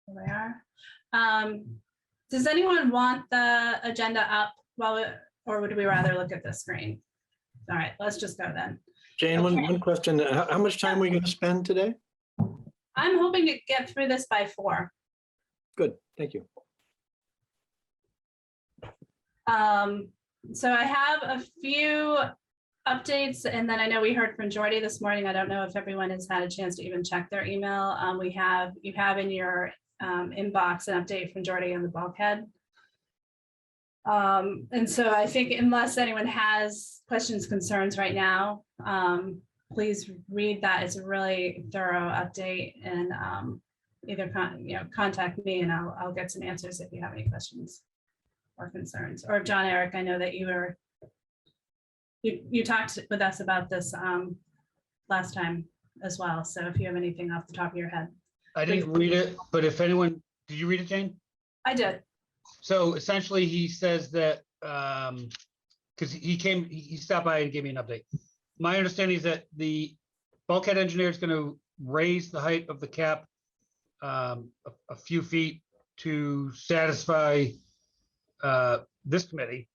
Here we are. Does anyone want the agenda up or would we rather look at the screen? All right, let's just go then. Jane, Okay. one question. How much time are we going to spend today? I'm hoping to get through this by 4. Good, thank you. So I have a few updates, and then I know we heard from Jordy this morning. I don't know if everyone has had a chance to even check their email. You have in your inbox an update from Jordy on the bulkhead. And so I think unless anyone has questions, concerns right now, please read that. It's a really thorough update, and either contact me and I'll get some answers if you have any questions or concerns. Or John Eric, I know that you talked with us about this last time as well. So if you have anything off the top of your head. I didn't read it, but if anyone, did you read it, Jane? I did. So essentially he says that, because he stopped by and gave me an update. My understanding is that the bulkhead engineer is going to raise the height of the cap a few feet to satisfy this committee,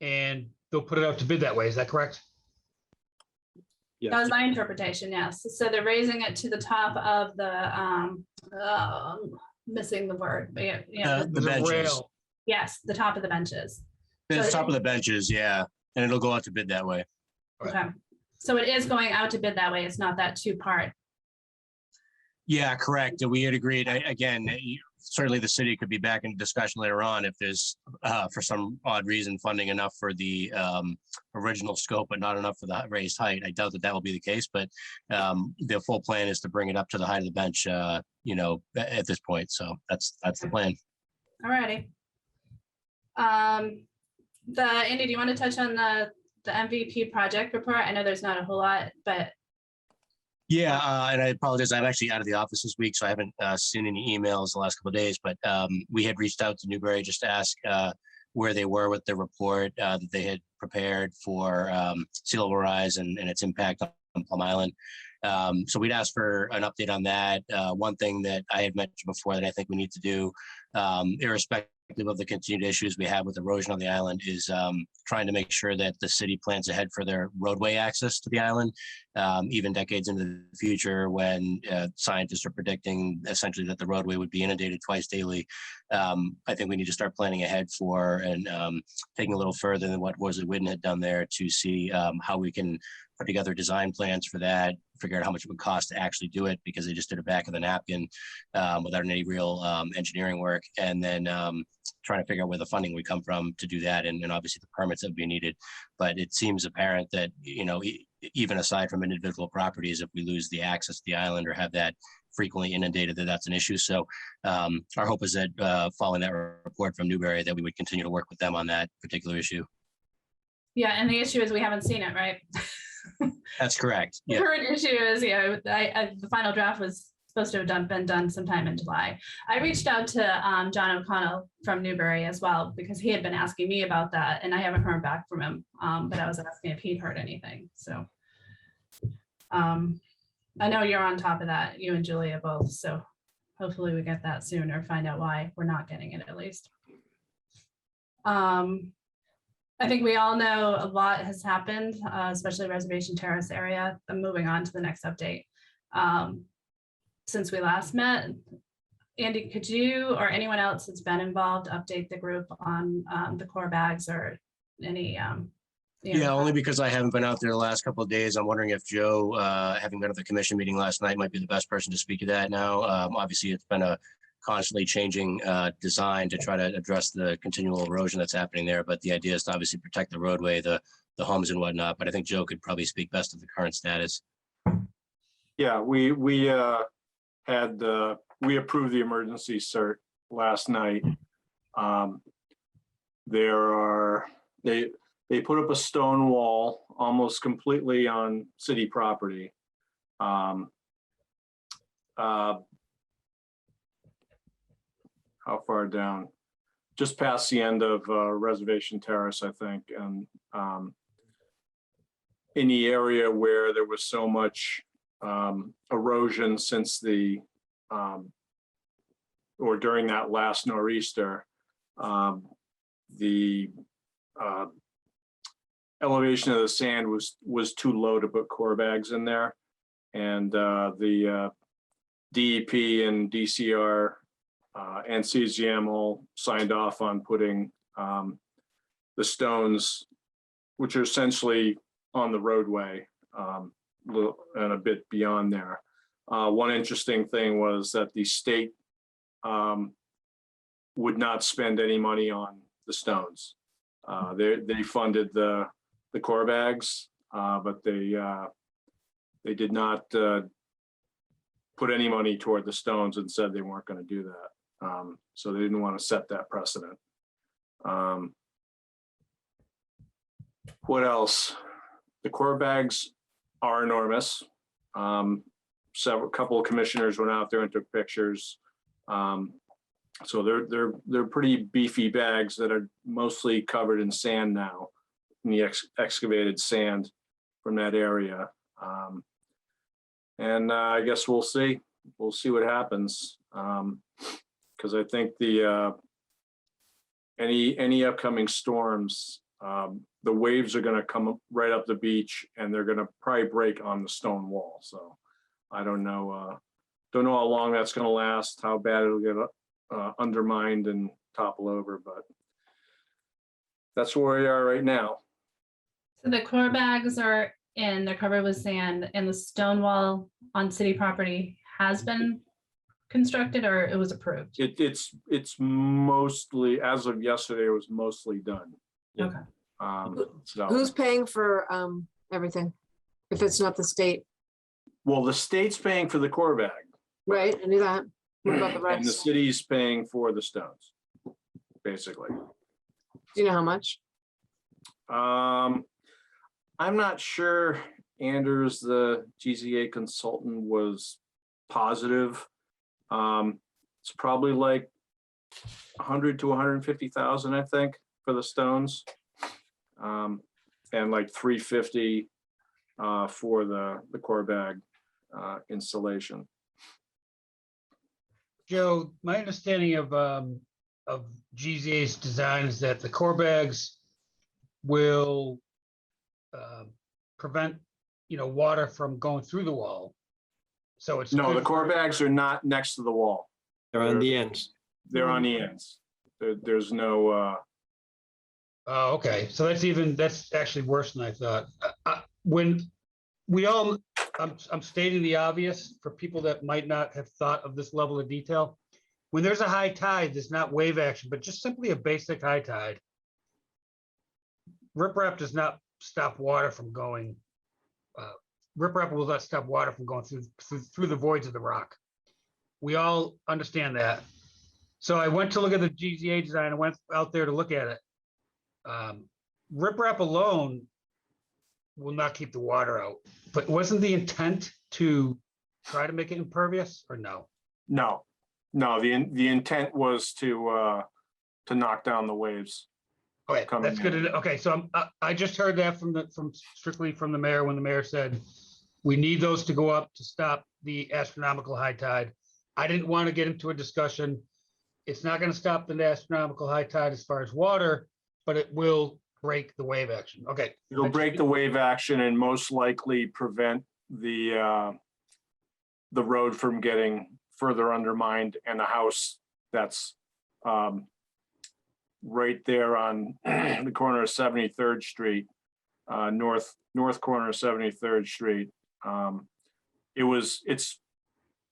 and they'll put it out to bid that way. Is that correct? Yes. That was my interpretation, yes. So they're raising it to the top of the, missing the word, but yeah, The benches. Rail. yes, the top of the benches. The So- top of the benches, yeah, and it'll go out to bid that way. Right. Okay, so it is going out to bid that way. It's not that 2-part. Yeah, correct. We had agreed, again, certainly the city could be back in discussion later on if there's, for some odd reason, funding enough for the original scope, but not enough for the raised height. I doubt that that will be the case, but the full plan is to bring it up to the height of the bench, at this point. So that's the plan. All righty. Andy, do you want to touch on the MVP project report? I know there's not a whole lot, but Yeah, and I apologize. I'm actually out of the office this week, so I haven't seen any emails the last couple of days. But we had reached out to Newbury just to ask where they were with the report that they had prepared for sea level rise and its impact on Plum Island. So we'd asked for an update on that. One thing that I had mentioned before that I think we need to do, irrespective of the continued issues we have with erosion on the island, is trying to make sure that the city plans ahead for their roadway access to the island, even decades into the future when scientists are predicting essentially that the roadway would be inundated twice daily. I think we need to start planning ahead for and taking a little further than what Worsley Whidden had done there to see how we can put together design plans for that, figure out how much it would cost to actually do it, because they just did a back of the napkin without any real engineering work, and then trying to figure out where the funding would come from to do that, and obviously the permits that would be needed. But it seems apparent that, even aside from individual properties, if we lose the access to the island or have that frequently inundated, that's an issue. So our hope is that following that report from Newbury, that we would continue to work with them on that particular issue. yeah, and the issue is we haven't seen it, right? That's correct. The Yeah. current issue is, the final draft was supposed to have been done sometime in July. I reached out to John O'Connell from Newbury as well, because he had been asking me about that, and I haven't heard back from him. But I was asking if he'd heard anything. So I know you're on top of that, you and Julia both. So hopefully we get that soon, or find out why we're not getting it at least. I think we all know a lot has happened, especially Reservation Terrace area. I'm moving on to the next update. Since we last met, Andy, could you or anyone else that's been involved update the group on the core bags or any? Yeah, only because I haven't been out there the last couple of days. I'm wondering if Joe, having been at the commission meeting last night, might be the best person to speak to that now. Obviously, it's been a constantly changing design to try to address the continual erosion that's happening there. But the idea is to obviously protect the roadway, the homes and whatnot. But I think Joe could probably speak best of the current status. Yeah, we approved the emergency cert last night. They put up a stone wall almost completely on city property. How far down? Just past the end of Reservation Terrace, I think, and in the area where there was so much erosion since the or during that last nor'easter, the elevation of the sand was too low to put core bags in there. And the DEP and DCR and CZM all signed off on putting the stones, which are essentially on the roadway, and a bit beyond there. One interesting thing was that the state would not spend any money on the stones. They funded the core bags, but they did not put any money toward the stones and said they weren't going to do that. So they didn't want to set that precedent. What else? The core bags are enormous. Couple of commissioners went out there and took pictures. So they're pretty beefy bags that are mostly covered in sand now, in the excavated sand from that area. And I guess we'll see what happens. Because I think any upcoming storms, the waves are going to come right up the beach and they're going to probably break on the stone wall. So I don't know how long that's going to last, how bad it'll get undermined and topple over, but that's where we are right now. So the core bags are in, they're covered with sand, and the stone wall on city property has been constructed, or it was approved? It's mostly, as of yesterday, it was mostly done. Okay. So, Who's paying for everything? If it's not the state, well, the state's paying for the core bag. right? I knew that. What about the And the rest? city's paying for the stones, basically. Do you know how much? I'm not sure Anders, the GZA consultant, was positive. It's probably like 100 to 150,000, I think, for the stones. And like 350 for the core bag installation. Joe, my understanding of GZA's design is that the core bags will prevent, water from going through the wall. So it's No, good the core for- bags are not next to the wall. They're on the ends. They're on the ends. There's no, Oh, okay. So that's actually worse than I thought. When we all, I'm stating the obvious for people that might not have thought of this level of detail. When there's a high tide, there's not wave action, but just simply a basic high tide. Riprap does not stop water from going. Riprap will not stop water from going through the voids of the rock. We all understand that. So I went to look at the GZA design. I went out there to look at it. Riprap alone will not keep the water out, but wasn't the intent to try to make it impervious, or no? no. The intent was to knock down the waves. Okay, Coming that's good. in. Okay, so I just heard that strictly from the mayor when the mayor said we need those to go up to stop the astronomical high tide. I didn't want to get into a discussion. It's not going to stop the astronomical high tide as far as water, but it will break the wave action. Okay. It'll break the wave action and most likely prevent the road from getting further undermined, and the house that's right there on the corner of 73rd Street, north corner of 73rd Street. It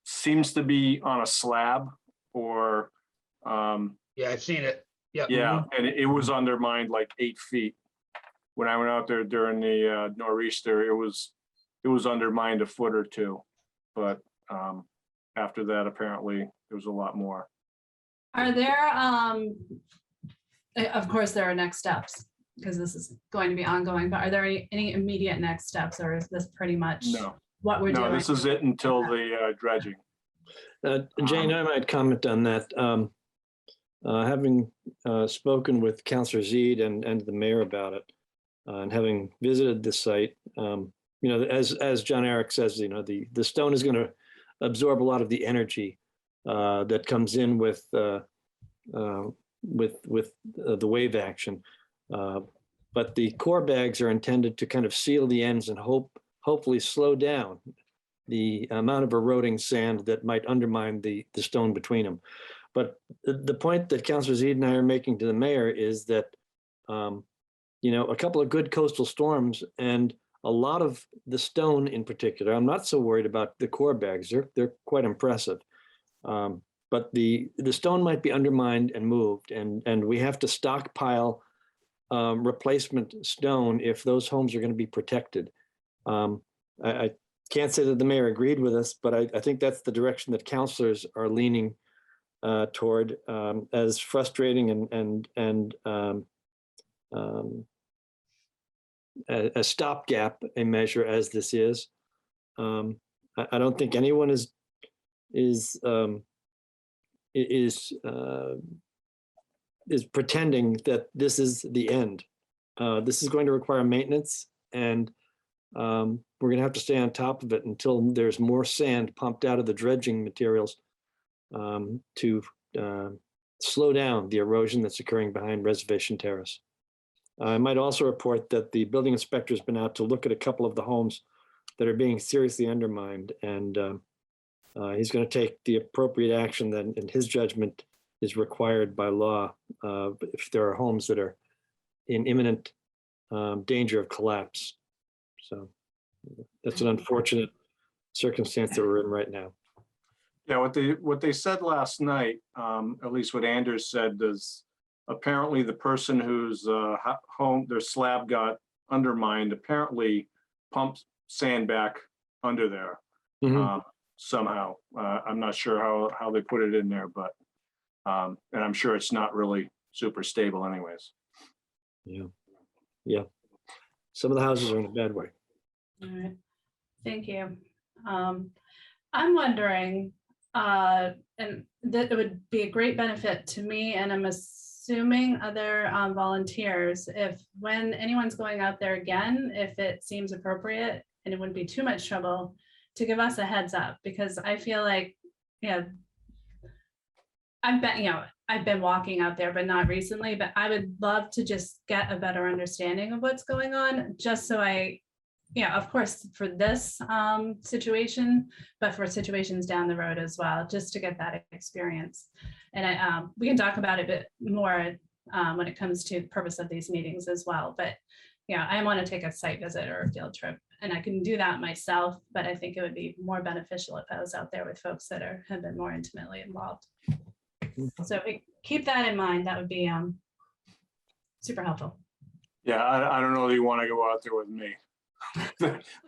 seems to be on a slab or Yeah, I've seen it. Yeah. yeah, and it was undermined like 8 feet. When I went out there during the nor'easter, it was undermined a foot or two, but after that, apparently there was a lot more. Are there, of course, there are next steps, because this is going to be ongoing, but are there any immediate next steps, or is this pretty much what we're doing? No, this is it until the dredging. Jane, I might comment on that. Having spoken with Councillor Zeid and the mayor about it, and having visited the site, as John Eric says, the stone is going to absorb a lot of the energy that comes in with the wave action. But the core bags are intended to kind of seal the ends and hopefully slow down the amount of eroding sand that might undermine the stone between them. But the point that Councilor Zeid and I are making to the mayor is that, a couple of good coastal storms and a lot of the stone in particular, I'm not so worried about the core bags. They're quite impressive. But the stone might be undermined and moved, and we have to stockpile replacement stone if those homes are going to be protected. I can't say that the mayor agreed with us, but I think that's the direction that councilors are leaning toward, as frustrating and a stopgap, a measure as this is. I don't think anyone is pretending that this is the end. This is going to require maintenance, and we're going to have to stay on top of it until there's more sand pumped out of the dredging materials to slow down the erosion that's occurring behind Reservation Terrace. I might also report that the building inspector has been out to look at a couple of the homes that are being seriously undermined, and he's going to take the appropriate action that, in his judgment, is required by law if there are homes that are in imminent danger of collapse. So that's an unfortunate circumstance that we're in right now. Yeah, what they said last night, at least what Anders said, is apparently the person whose home, their slab got undermined, apparently pumped sand back under there somehow. I'm not sure how they put it in there, but and I'm sure it's not really super stable anyways. Yeah. Some of the houses are in a bad way. All right, thank you. I'm wondering, and that it would be a great benefit to me, and I'm assuming other volunteers, if when anyone's going out there again, if it seems appropriate and it wouldn't be too much trouble, to give us a heads up, because I feel like, I've been walking out there, but not recently, but I would love to just get a better understanding of what's going on, just so of course, for this situation, but for situations down the road as well, just to get that experience. And we can talk about it a bit more when it comes to the purpose of these meetings as well. But I want to take a site visit or a field trip, and I can do that myself, but I think it would be more beneficial if I was out there with folks that have been more intimately involved. So keep that in mind. That would be super helpful. Yeah, I don't know that you want to go out there with me.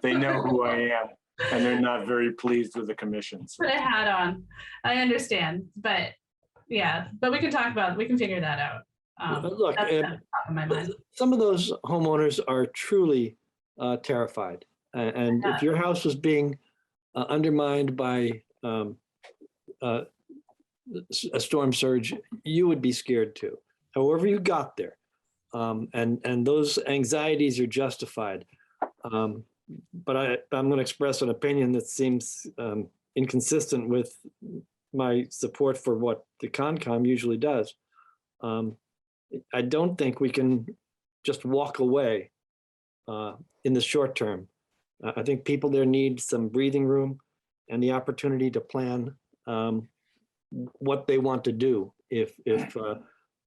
They know who I am, and they're not very pleased with the commission. So. Put a hat on. I understand, but we can talk about it. We can figure that out. Look, that's top of my mind. Some of those homeowners are truly terrified, and if your house was being undermined by a storm surge, you would be scared too. However you got there, and those anxieties are justified. But I'm going to express an opinion that seems inconsistent with my support for what the Concom usually does. I don't think we can just walk away in the short term. I think people there need some breathing room and the opportunity to plan what they want to do if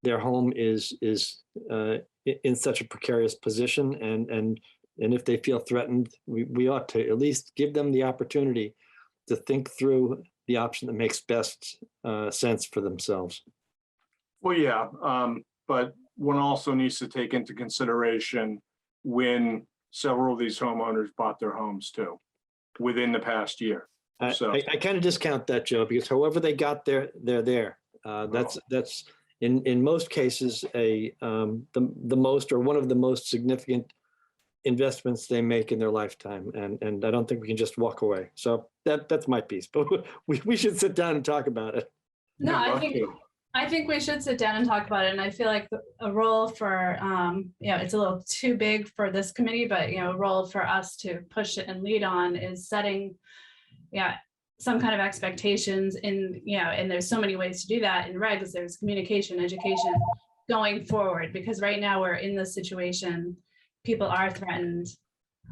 their home is in such a precarious position, and if they feel threatened, we ought to at least give them the opportunity to think through the option that makes best sense for themselves. Well, yeah, but one also needs to take into consideration when several of these homeowners bought their homes too, within the past year. So I kind of discount that, Joe, because however they got there, they're there. That's in most cases the most or one of the most significant investments they make in their lifetime, and I don't think we can just walk away. So that's my piece, but we should sit down and talk about it. No, I think we should sit down and talk about it, and I feel like a role for it's a little too big for this committee, but a role for us to push it and lead on is setting some kind of expectations in, and there's so many ways to do that in regs. There's communication, education going forward, because right now we're in this situation, people are threatened.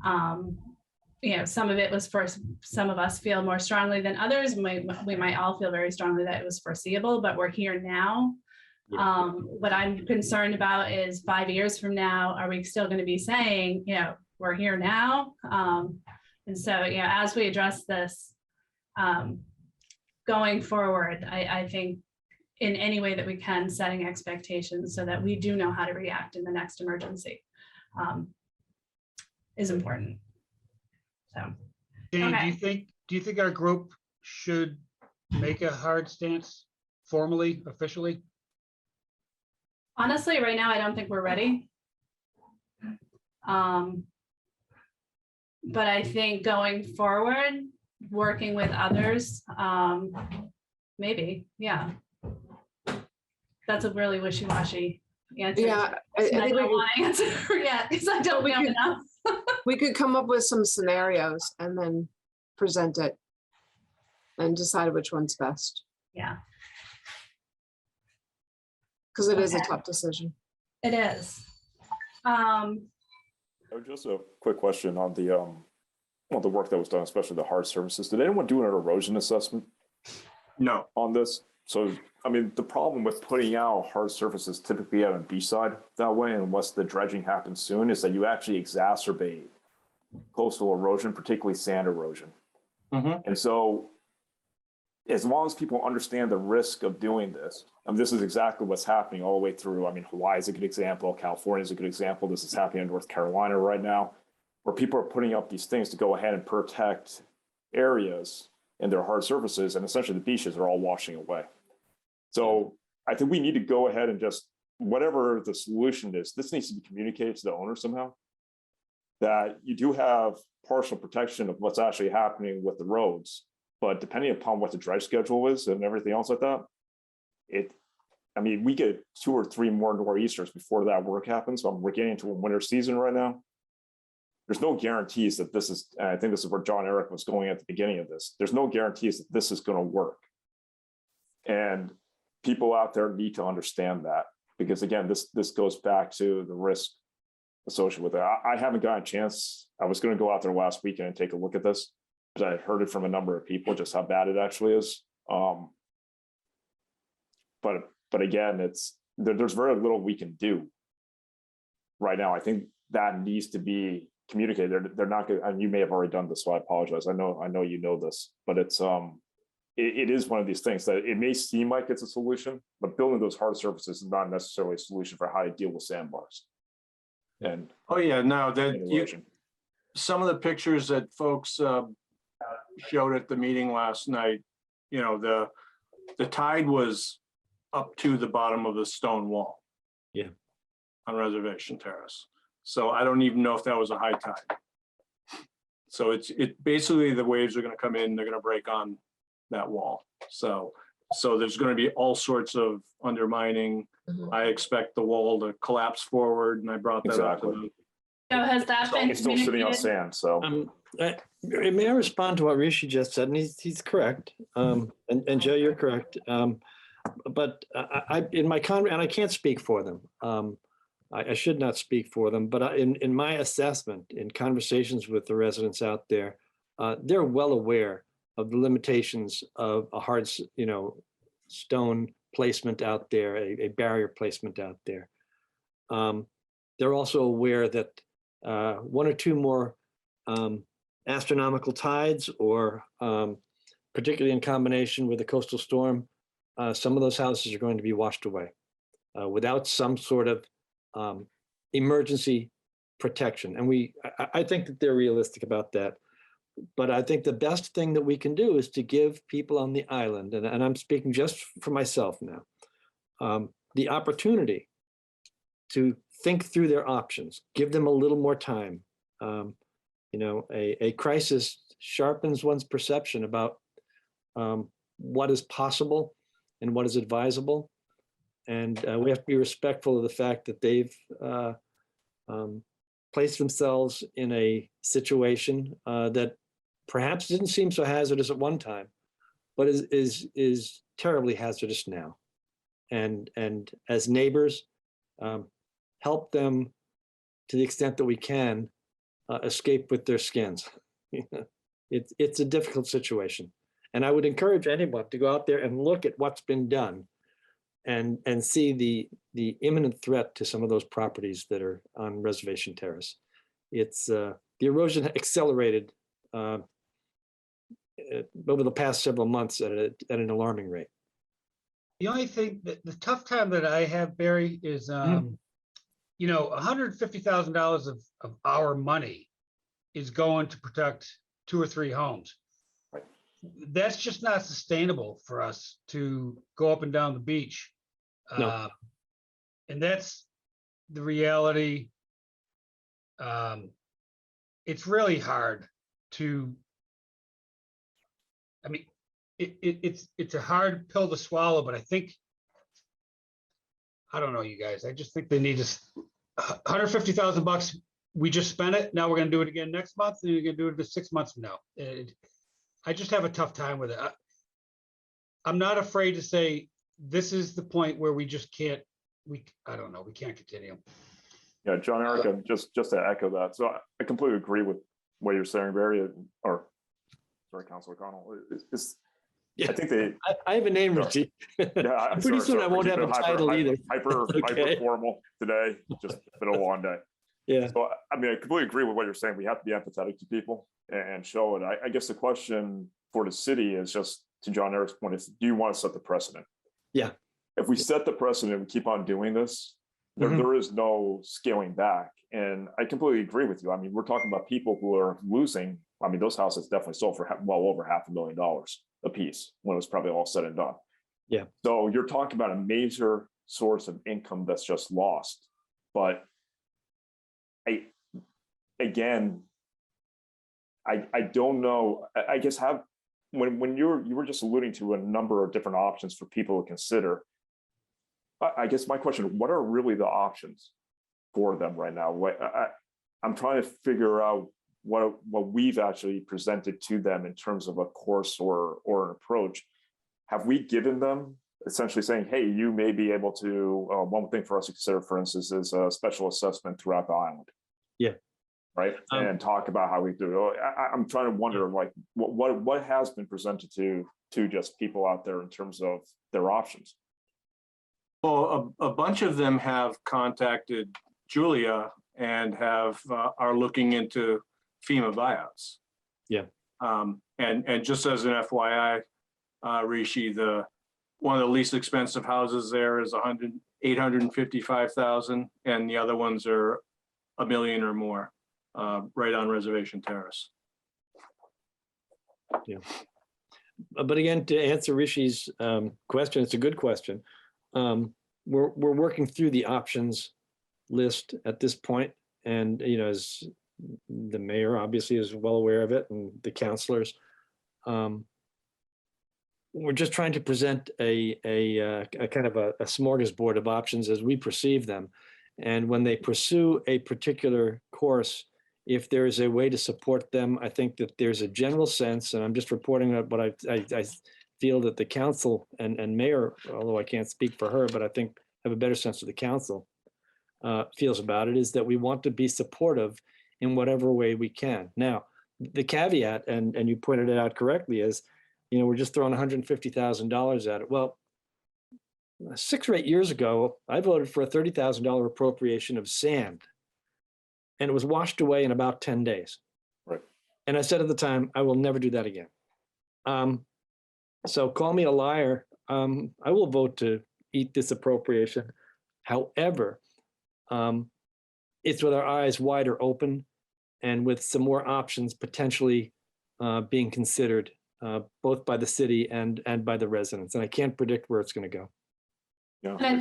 Some of it was for some of us feel more strongly than others. We might all feel very strongly that it was foreseeable, but we're here now. Yeah. What I'm concerned about is 5 years from now, are we still going to be saying, we're here now? And so, as we address this going forward, I think in any way that we can, setting expectations so that we do know how to react in the next emergency is important. So, Jane, okay. do you think our group should make a hard stance formally, officially? Honestly, right now, I don't think we're ready. But I think going forward, working with others, maybe, yeah. That's a really wishy-washy answer. Yeah, I I think don't want to answer yet because I don't know enough. we could come up with some scenarios and then present it and decide which one's best, Yeah, because it is a Okay. tough decision. it is. Just a quick question on the work that was done, especially the hard surfaces. Did anyone do an erosion assessment No, on this? So, I mean, the problem with putting out hard surfaces typically out on beach side that way, unless the dredging happens soon, is that you actually exacerbate coastal erosion, particularly sand erosion. Mhm. And so, as long as people understand the risk of doing this, and this is exactly what's happening all the way through. I mean, Hawaii is a good example. California is a good example. This is happening in North Carolina right now, where people are putting up these things to go ahead and protect areas and their hard surfaces, and essentially the beaches are all washing away. So I think we need to go ahead and just, whatever the solution is, this needs to be communicated to the owner somehow, that you do have partial protection of what's actually happening with the roads, but depending upon what the dredge schedule is and everything else like that, we get 2 or 3 more nor'easters before that work happens. So we're getting into a winter season right now. There's no guarantees that this is, and I think this is where John Eric was going at the beginning of this. There's no guarantees that this is going to work. And people out there need to understand that, because again, this goes back to the risk associated with it. I haven't gotten a chance. I was going to go out there last weekend and take a look at this, because I heard it from a number of people just how bad it actually is. But again, there's very little we can do right now. I think that needs to be communicated. They're not good, and you may have already done this, so I apologize. I know you know this, but it is one of these things that it may seem like it's a solution, but building those hard surfaces is not necessarily a solution for how to deal with sandbars. And oh yeah, no, erosion. some of the pictures that folks showed at the meeting last night, the tide was up to the bottom of the stone wall. Yeah. On Reservation Terrace. So I don't even know if that was a high tide. So it basically, the waves are going to come in, they're going to break on that wall. So there's going to be all sorts of undermining. Mhm. I expect the wall to collapse forward, and I brought that up to Exactly. them. So has that been It's still sitting on communicated? sand, so. May I respond to what Rishi just said? And he's correct. And Joe, you're correct. But I in my comment, and I can't speak for them. I should not speak for them, but in my assessment, in conversations with the residents out there, they're well aware of the limitations of a hard, stone placement out there, a barrier placement out there. They're also aware that 1 or 2 more astronomical tides, or particularly in combination with a coastal storm, some of those houses are going to be washed away without some sort of emergency protection. And I think that they're realistic about that. But I think the best thing that we can do is to give people on the island, and I'm speaking just for myself now, the opportunity to think through their options, give them a little more time. A crisis sharpens one's perception about what is possible and what is advisable. And we have to be respectful of the fact that they've placed themselves in a situation that perhaps didn't seem so hazardous at one time, but is terribly hazardous now. And as neighbors, help them to the extent that we can escape with their skins. It's a difficult situation. And I would encourage anyone to go out there and look at what's been done and see the imminent threat to some of those properties that are on Reservation Terrace. It's the erosion accelerated over the past several months at an alarming rate. The only thing that the tough time that I have, Barry, is you know, $150,000 of our money is going to protect 2 or 3 homes. Right. That's just not sustainable for us to go up and down the beach. No. And that's the reality. It's really hard to, I mean, it's a hard pill to swallow, but I think, I don't know, you guys, I just think they need to, $150,000, we just spent it. Now we're gonna do it again next month, and you're gonna do it 6 months from now. I just have a tough time with it. I'm not afraid to say, this is the point where we just can't, I don't know, we can't continue. Yeah, John, Erica, just to echo that. So I completely agree with what you're saying, Barry, or sorry, Councilor Connell. I think they. I have a name, Richie. Yeah, Pretty soon I won't have a title either. Hyper formal today. Just been a long day. Yeah. So I mean, I completely agree with what you're saying. We have to be empathetic to people and show it. I guess the question for the city is just to John Eric's point: is do you want to set the precedent? Yeah. If we set the precedent and keep on doing this, there is no scaling back. And I completely agree with you. I mean, we're talking about people who are losing. I mean, those houses definitely sold for well over $500,000 a piece when it was probably all said and done. Yeah. So you're talking about a major source of income that's just lost. But I don't know. I guess when you were just alluding to a number of different options for people to consider. I guess my question: what are really the options for them right now? I'm trying to figure out what we've actually presented to them in terms of a course or an approach. Have we given them essentially saying, hey, you may be able to, one thing for us to consider, for instance, is a special assessment throughout the island. Yeah. Right. And talk about how we do it. I'm trying to wonder, like, what has been presented to just people out there in terms of their options? Well, a bunch of them have contacted Julia and are looking into FEMA buyouts. Yeah. And just as an FYI, Rishi, one of the least expensive houses there is $855,000, and the other ones are $1 million or more, right on Reservation Terrace. Yeah. But again, to answer Rishi's question, it's a good question. We're working through the options list at this point, and as the mayor obviously is well aware of it, and the councilors, we're just trying to present a kind of a smorgasbord of options as we perceive them. And when they pursue a particular course, if there is a way to support them, I think that there's a general sense, and I'm just reporting what I feel that the council and mayor, although I can't speak for her, but I think have a better sense of the council feels about it, is that we want to be supportive in whatever way we can. Now, the caveat, and you pointed it out correctly, is, we're just throwing $150,000 at it. Well, 6 or 8 years ago, I voted for a $30,000 appropriation of sand, and it was washed away in about 10 days. Right. And I said at the time, I will never do that again. So call me a liar. I will vote to eat this appropriation. However, it's with our eyes wider open and with some more options potentially being considered both by the city and by the residents. And I can't predict where it's going to go. Yeah, And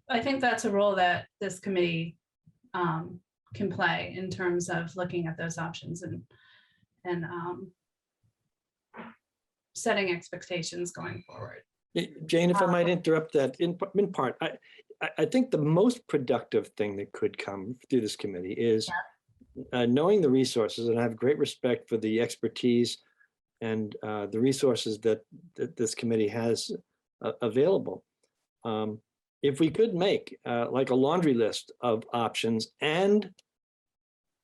I think that's a role that this committee can play in terms of looking at those options and setting expectations going forward. Jane, if I might interrupt that in part, I think the most productive thing that could come through this committee is knowing the resources, and I have great respect for the expertise and the resources that this committee has available. If we could make like a laundry list of options and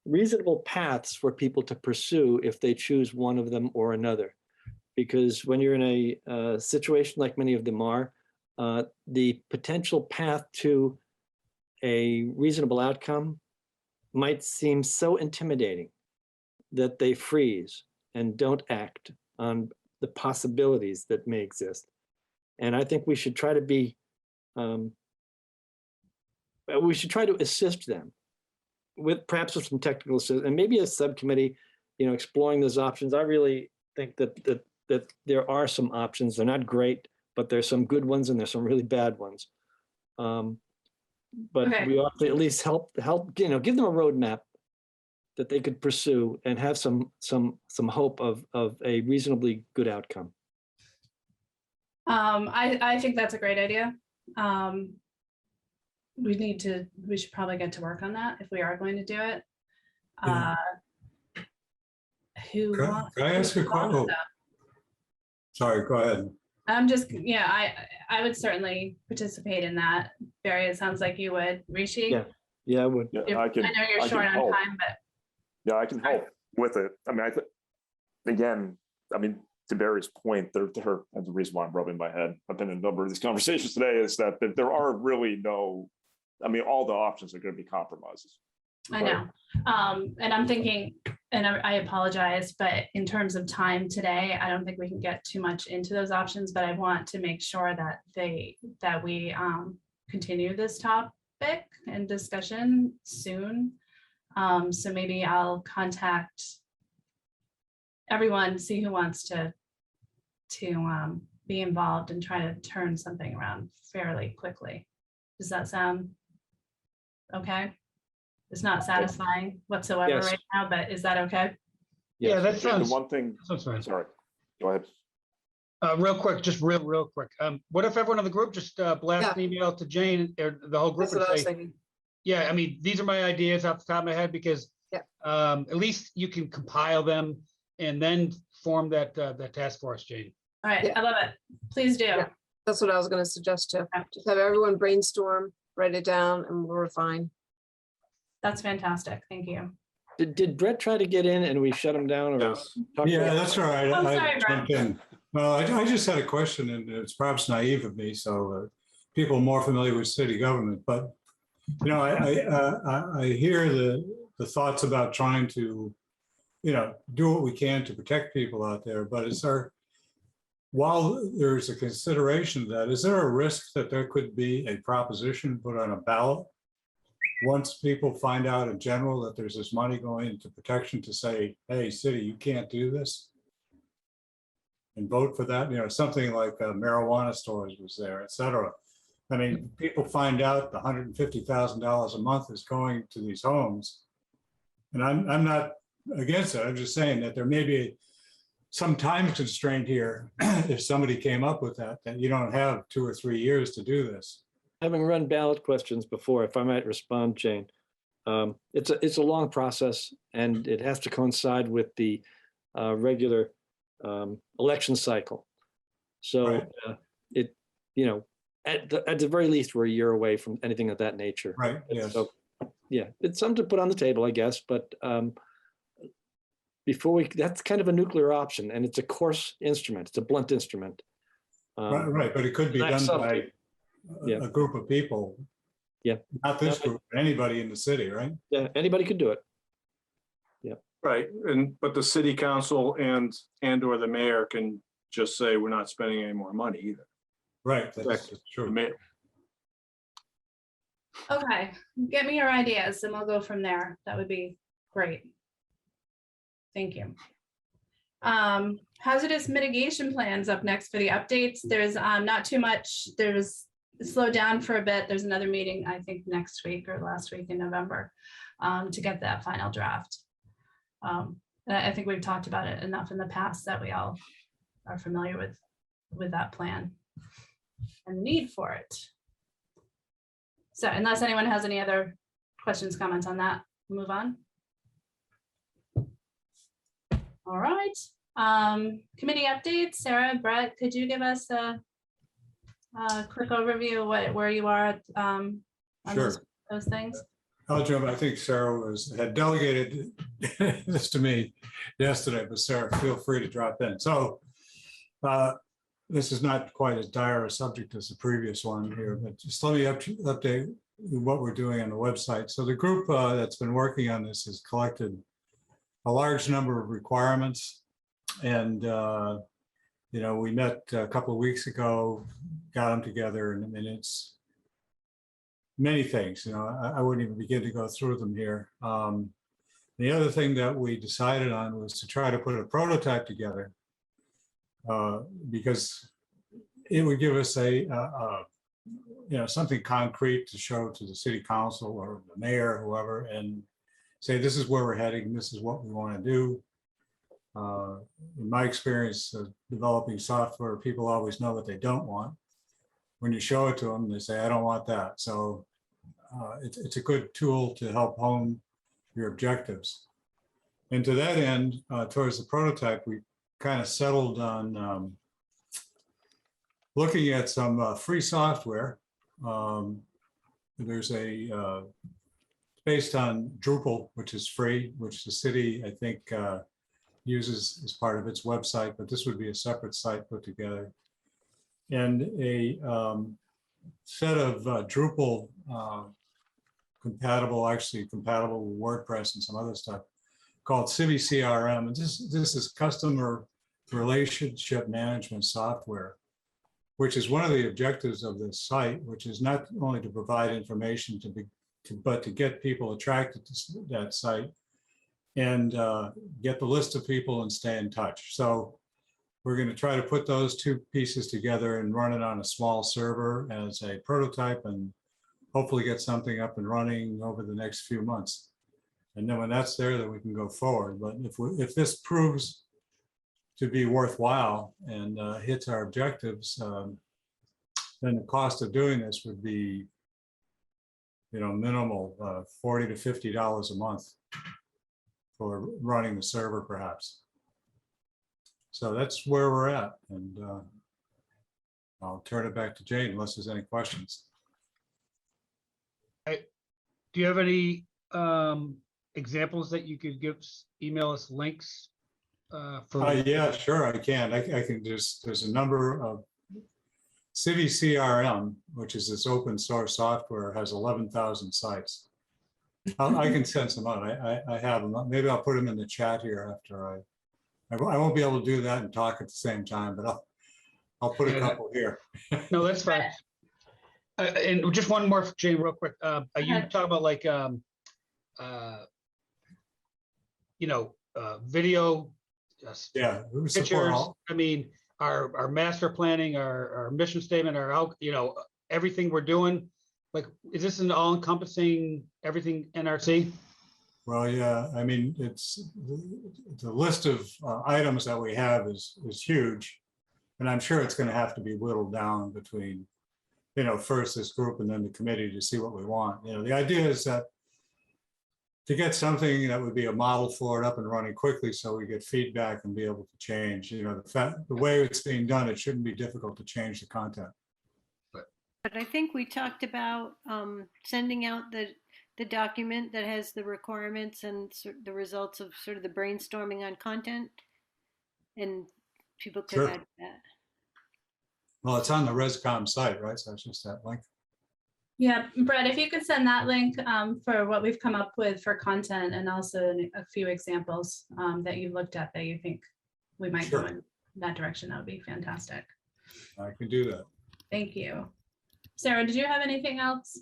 reasonable paths for people to pursue if they choose one of them or another. Because when you're in a situation like many of them are, the potential path to a reasonable outcome might seem so intimidating that they freeze and don't act on the possibilities that may exist. And I think we should try to be, we should try to assist them with perhaps with some technical assistance and maybe a subcommittee, exploring those options. I really think that there are some options. They're not great, but there's some good ones and there's some really bad ones. But Okay. we ought to at least help, give them a roadmap that they could pursue and have some hope of a reasonably good outcome. I think that's a great idea. We should probably get to work on that if we are going to do it. Yeah. Who Can wants? I ask a question? Sorry, go ahead. I'm just, yeah, I would certainly participate in that. Barry, it sounds like you would. Rishi? Yeah, I would. Yeah, I know you're I short can on help. time, but Yeah, I can help with it. I mean, to Barry's point, and the reason why I'm rubbing my head, I've been in a number of these conversations today, is that there are really all the options are going to be compromises. I know. And I'm thinking, and I apologize, but in terms of time today, I don't think we can get too much into those options, but I want to make sure that we continue this topic and discussion soon. So maybe I'll contact everyone, see who wants to be involved and try to turn something around fairly quickly. Does that sound okay? It's not satisfying whatsoever Yes. right now, but is that okay? Yeah, that And sounds, the one thing, sounds fine. sorry, go ahead. Real quick, just real quick. What if everyone in the group just blast an email to Jane or the whole group That's what I and was say, thinking. yeah, I mean, these are my ideas off the top of my head because Yeah. at least you can compile them and then form that task force, Jane. All right, Yeah. I love it. Please do. Yeah. That's what I was going to suggest too. Okay. Just have everyone brainstorm, write it down, and we'll refine. That's fantastic. Thank you. Did Brett try to get in and we shut him down? Or Yes. Yeah, that's all right. I'm I sorry, jumped in. Well, I just had a question, and it's perhaps naive of me, so people more familiar with city government, but I hear the thoughts about trying to, do what we can to protect people out there, but while there's a consideration of that, is there a risk that there could be a proposition put on a ballot once people find out in general that there's this money going into protection to say, hey, city, you can't do this? And vote for that, something like marijuana stores was there, et cetera. I mean, people find out the $150,000 a month is going to these homes. And I'm not against it. I'm just saying that there may be some time constraint here if somebody came up with that you don't have 2 or 3 years to do this. Having run ballot questions before, if I might respond, Jane, it's a long process and it has to coincide with the regular election cycle. So Right. at the very least, we're a year away from anything of that nature. Right, yes. So, yeah, it's something to put on the table, I guess, but that's kind of a nuclear option and it's a coarse instrument. It's a blunt instrument. Right, but it could be not done something. by Yeah. a group of people. Yeah. Not this group, anybody in the city, right? Yeah, anybody could do it. Right, but the city council and or the mayor can just say, we're not spending any more money either. Right, that's Correct. The true. mayor- Okay, get me your ideas and we'll go from there. That would be great. Thank you. Hazardous mitigation plans up next for the updates. There's not too much. There's slowed down for a bit. There's another meeting, I think next week or last week in November to get that final draft. I think we've talked about it enough in the past that we all are familiar with that plan and the need for it. So unless anyone has any other questions, comments on that, we'll move on. All right. Committee updates, Sarah, Brett, could you give us a quick overview of where you are on Sure. those things? I'll jump. I think Sarah had delegated this to me yesterday, but Sarah, feel free to drop in. So this is not quite as dire a subject as the previous one here, but just let me update what we're doing on the website. So the group that's been working on this has collected a large number of requirements. And, we met a couple of weeks ago, got them together, and it's many things, I wouldn't even begin to go through them here. The other thing that we decided on was to try to put a prototype together because it would give us something concrete to show to the city council or the mayor, or whoever, and say, this is where we're heading, this is what we want to do. In my experience of developing software, people always know what they don't want. When you show it to them, they say, I don't want that. So it's a good tool to help hone your objectives. And to that end, towards the prototype, we kind of settled on looking at some free software. There's based on Drupal, which is free, which the city, I think, uses as part of its website, but this would be a separate site put together. And a set of Drupal compatible with WordPress and some other stuff called City CRM. And this is customer relationship management software, which is one of the objectives of this site, which is not only to provide information but to get people attracted to that site and get the list of people and stay in touch. So we're going to try to put those two pieces together and run it on a small server as a prototype and hopefully get something up and running over the next few months. And then when that's there, then we can go forward. But if this proves to be worthwhile and hits our objectives, then the cost of doing this would be, minimal, $40 to $50 a month for running the server, perhaps. So that's where we're at, and I'll turn it back to Jane unless there's any questions. Do you have any examples that you could email us links for? Yeah, sure, I can. I can there's a number of City CRM, which is this open source software, has 11,000 sites. I can send some out. I have them. Maybe I'll put them in the chat here after I won't be able to do that and talk at the same time, but I'll put a couple here. No, that's fine. And just one more, Jane, real quick. You talk about like, video, Yeah, we would support pictures. all. I mean, our master planning, our mission statement, everything we're doing. Like, is this an all-encompassing everything NRC? Well, yeah, I mean, it's the list of items that we have is huge. And I'm sure it's going to have to be whittled down between, first this group and then the committee to see what we want. The idea is that to get something that would be a model for it up and running quickly so we get feedback and be able to change. The way it's being done, it shouldn't be difficult to change the content. But I think we talked about sending out the document that has the requirements and the results of sort of the brainstorming on content, and people could Sure. add that. Well, it's on the ResCom site, right? So it's just that link. Yeah, Brett, if you could send that link for what we've come up with for content and also a few examples that you looked at that you think we might go in that direction, that would be fantastic. I can do that. Thank you. Sarah, did you have anything else?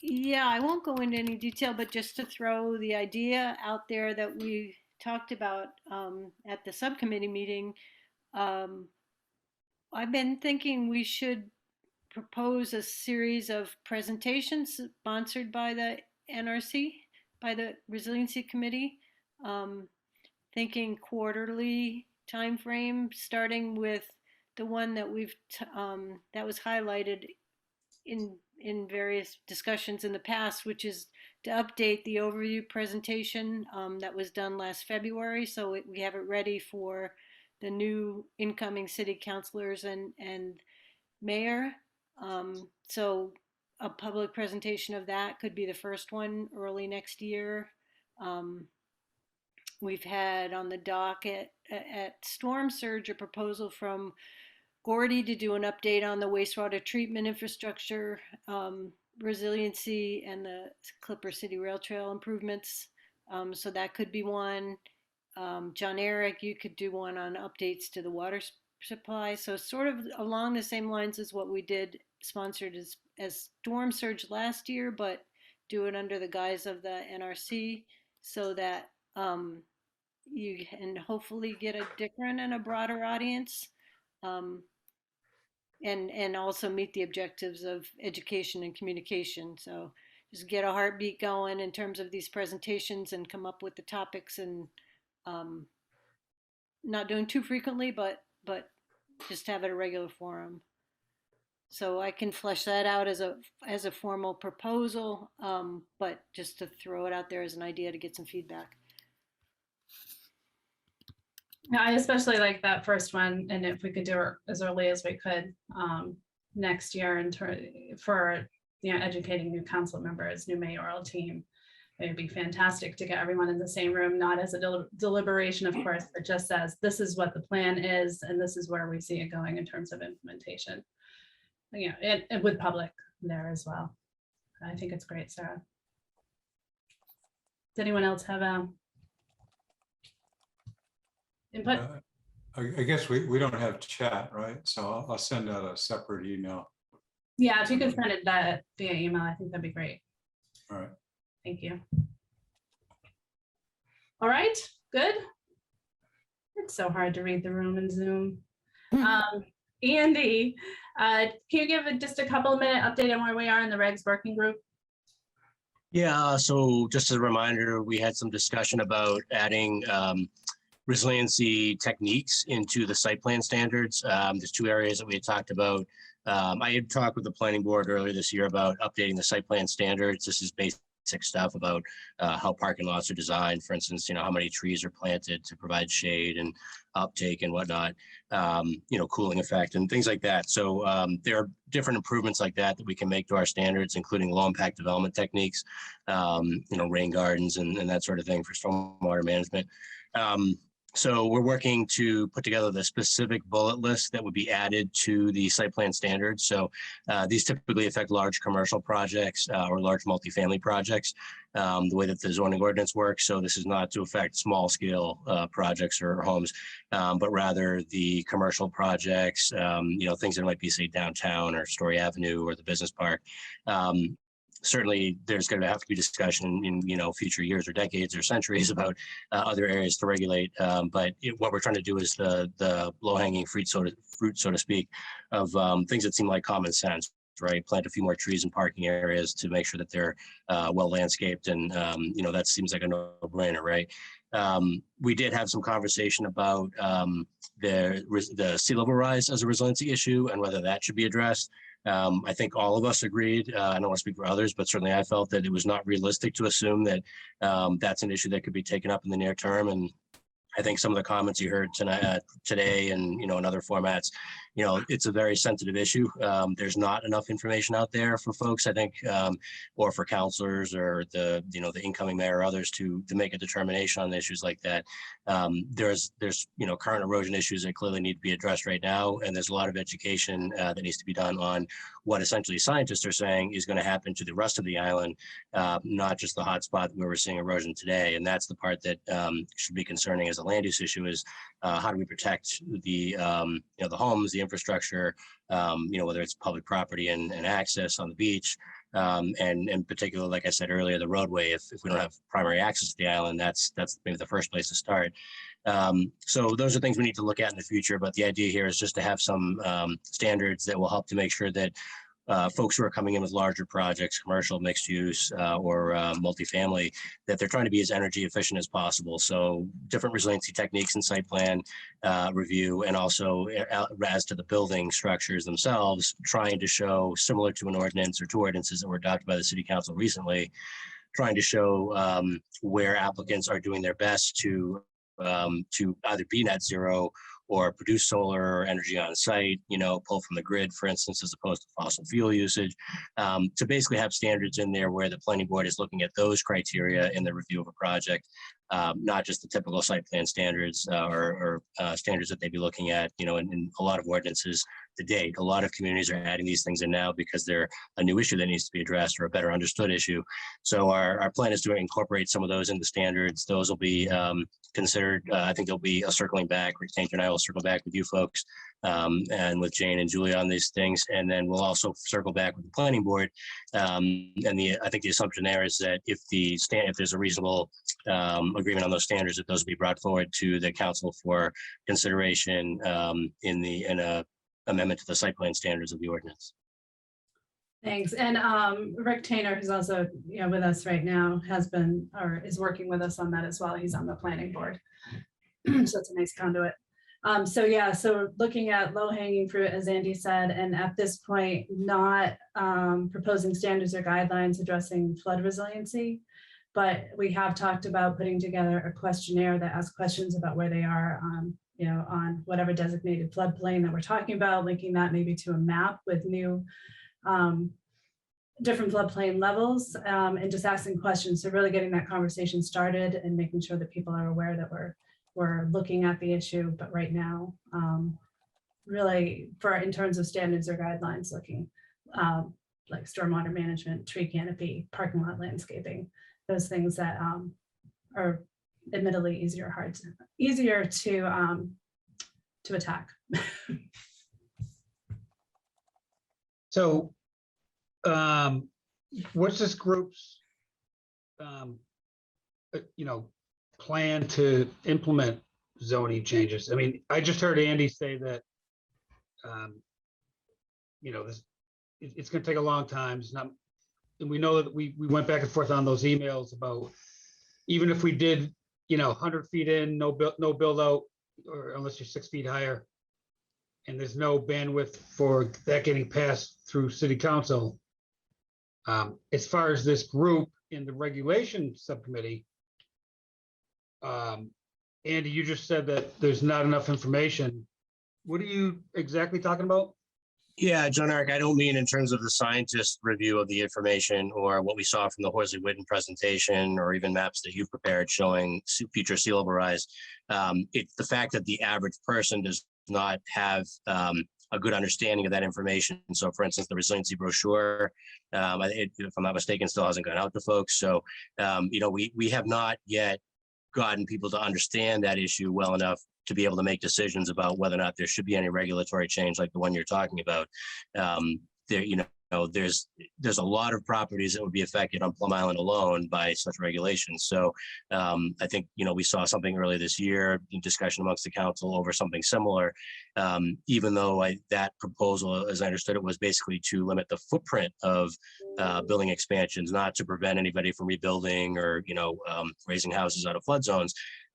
Yeah, I won't go into any detail, but just to throw the idea out there that we talked about at the subcommittee meeting, I've been thinking we should propose a series of presentations sponsored by the NRC, by the Resiliency Committee, thinking quarterly timeframe, starting with the one that that was highlighted in in various discussions in the past, which is to update the overview presentation that was done last February. So we have it ready for the new incoming city councilors and mayor. So a public presentation of that could be the first one early next year. We've had on the docket at Storm Surge a proposal from Gordy to do an update on the wastewater treatment infrastructure, resiliency, and the Clipper City Rail Trail improvements. So that could be one. John Eric, you could do one on updates to the water supply. So sort of along the same lines as what we did, sponsored as Storm Surge last year, but do it under the guise of the NRC so that you can hopefully get a different and a broader audience. And also meet the objectives of education and communication. So just get a heartbeat going in terms of these presentations and come up with the topics, and not doing too frequently, but just have it a regular forum. So I can flesh that out as a formal proposal, but just to throw it out there as an idea to get some feedback. Yeah, I especially like that first one, and if we could do it as early as we could next year, for educating new council members, new mayoral team, it'd be fantastic to get everyone in the same room, not as a deliberation, of course, but just as this is what the plan is, and this is where we see it going in terms of implementation. And with public there as well. I think it's great, Sarah. Does anyone else have input? I guess we don't have chat, right? So I'll send out a separate email. Yeah, if you could send it via email, I think that'd be great. All right. Thank you. All right, good. It's so hard to read the room in Zoom. Andy, can you give just a couple of minute update on where we are in the regs working group? Yeah, so just as a reminder, we had some discussion about adding resiliency techniques into the site plan standards. There's two areas that we had talked about. I had talked with the planning board earlier this year about updating the site plan standards. This is basic stuff about how parking lots are designed. For instance, how many trees are planted to provide shade and uptake and whatnot, cooling effect and things like that. So there are different improvements like that we can make to our standards, including low impact development techniques, rain gardens and that sort of thing for stormwater management. So we're working to put together the specific bullet list that would be added to the site plan standards. So these typically affect large commercial projects or large multifamily projects, the way that the zoning ordinance works. So this is not to affect small scale projects or homes, but rather the commercial projects, things that might be, say, downtown or Story Avenue or the business park. Certainly there's going to have to be discussion in future years or decades or centuries about other areas to regulate. But what we're trying to do is the low-hanging fruit, so to speak, of things that seem like common sense, right? Plant a few more trees in parking areas to make sure that they're well landscaped, and that seems like a no-brainer, right? We did have some conversation about the sea level rise as a resiliency issue and whether that should be addressed. I think all of us agreed, I don't want to speak for others, but certainly I felt that it was not realistic to assume that that's an issue that could be taken up in the near term. And I think some of the comments you heard today and, in other formats, it's a very sensitive issue. There's not enough information out there for folks, I think, or for counselors or the incoming mayor or others to make a determination on issues like that. There's current erosion issues that clearly need to be addressed right now. And there's a lot of education that needs to be done on what essentially scientists are saying is going to happen to the rest of the island, not just the hotspot where we're seeing erosion today. And that's the part that should be concerning as a land use issue, is how do we protect the homes, the infrastructure, whether it's public property and access on the beach, and in particular, like I said earlier, the roadway. If we don't have primary access to the island, that's maybe the first place to start. So those are things we need to look at in the future. But the idea here is just to have some standards that will help to make sure that folks who are coming in with larger projects, commercial, mixed use, or multifamily, that they're trying to be as energy efficient as possible. So different resiliency techniques in site plan review, and also as to the building structures themselves, trying to show, similar to an ordinance or two ordinances that were adopted by the city council recently, trying to show where applicants are doing their best to either be net zero or produce solar energy on site, pull from the grid, for instance, as opposed to fossil fuel usage, to basically have standards in there where the planning board is looking at those criteria in the review of a project, not just the typical site plan standards or standards that they'd be looking at, in a lot of ordinances to date. A lot of communities are adding these things in now because they're a new issue that needs to be addressed or a better understood issue. So our plan is to incorporate some of those into standards. Those will be considered. I think there'll be a circling back. Rick Tainter and I will circle back with you folks and with Jane and Julie on these things. And then we'll also circle back with the planning board. I think the assumption there is that if there's a reasonable agreement on those standards, that those will be brought forward to the council for consideration in a amendment to the site plan standards of the ordinance. Thanks. And Rick Tainter, who's also with us right now, has been or is working with us on that as well. He's on the planning board. So it's a nice conduit. So looking at low hanging fruit, as Andy said, and at this point, not proposing standards or guidelines addressing flood resiliency, but we have talked about putting together a questionnaire that asks questions about where they are on whatever designated floodplain that we're talking about, linking that maybe to a map with new different floodplain levels, and just asking questions. So really getting that conversation started and making sure that people are aware that we're looking at the issue. But right now, really in terms of standards or guidelines, looking like stormwater management, tree canopy, parking lot landscaping, those things that are admittedly easier to attack. So what's this group's plan to implement zoning changes? I mean, I just heard Andy say that it's going to take a long time. It's not, and we know that we went back and forth on those emails about even if we did 100 feet in, no build out, or unless you're 6 feet higher, and there's no bandwidth for that getting passed through city council. As far as this group in the regulation subcommittee, Andy, you just said that there's not enough information. What are you exactly talking about? Yeah, John Eric, I don't mean in terms of the scientist review of the information or what we saw from the Horsley Witten presentation or even maps that you've prepared showing future sea level rise. It's the fact that the average person does not have a good understanding of that information. So for instance, the resiliency brochure, if I'm not mistaken, still hasn't gone out to folks. So, we have not yet gotten people to understand that issue well enough to be able to make decisions about whether or not there should be any regulatory change like the one you're talking about. There's a lot of properties that would be affected on Plum Island alone by such regulations. So I think, we saw something earlier this year in discussion amongst the council over something similar, even though that proposal, as I understood it, was basically to limit the footprint of building expansions, not to prevent anybody from rebuilding or, raising houses out of flood zones.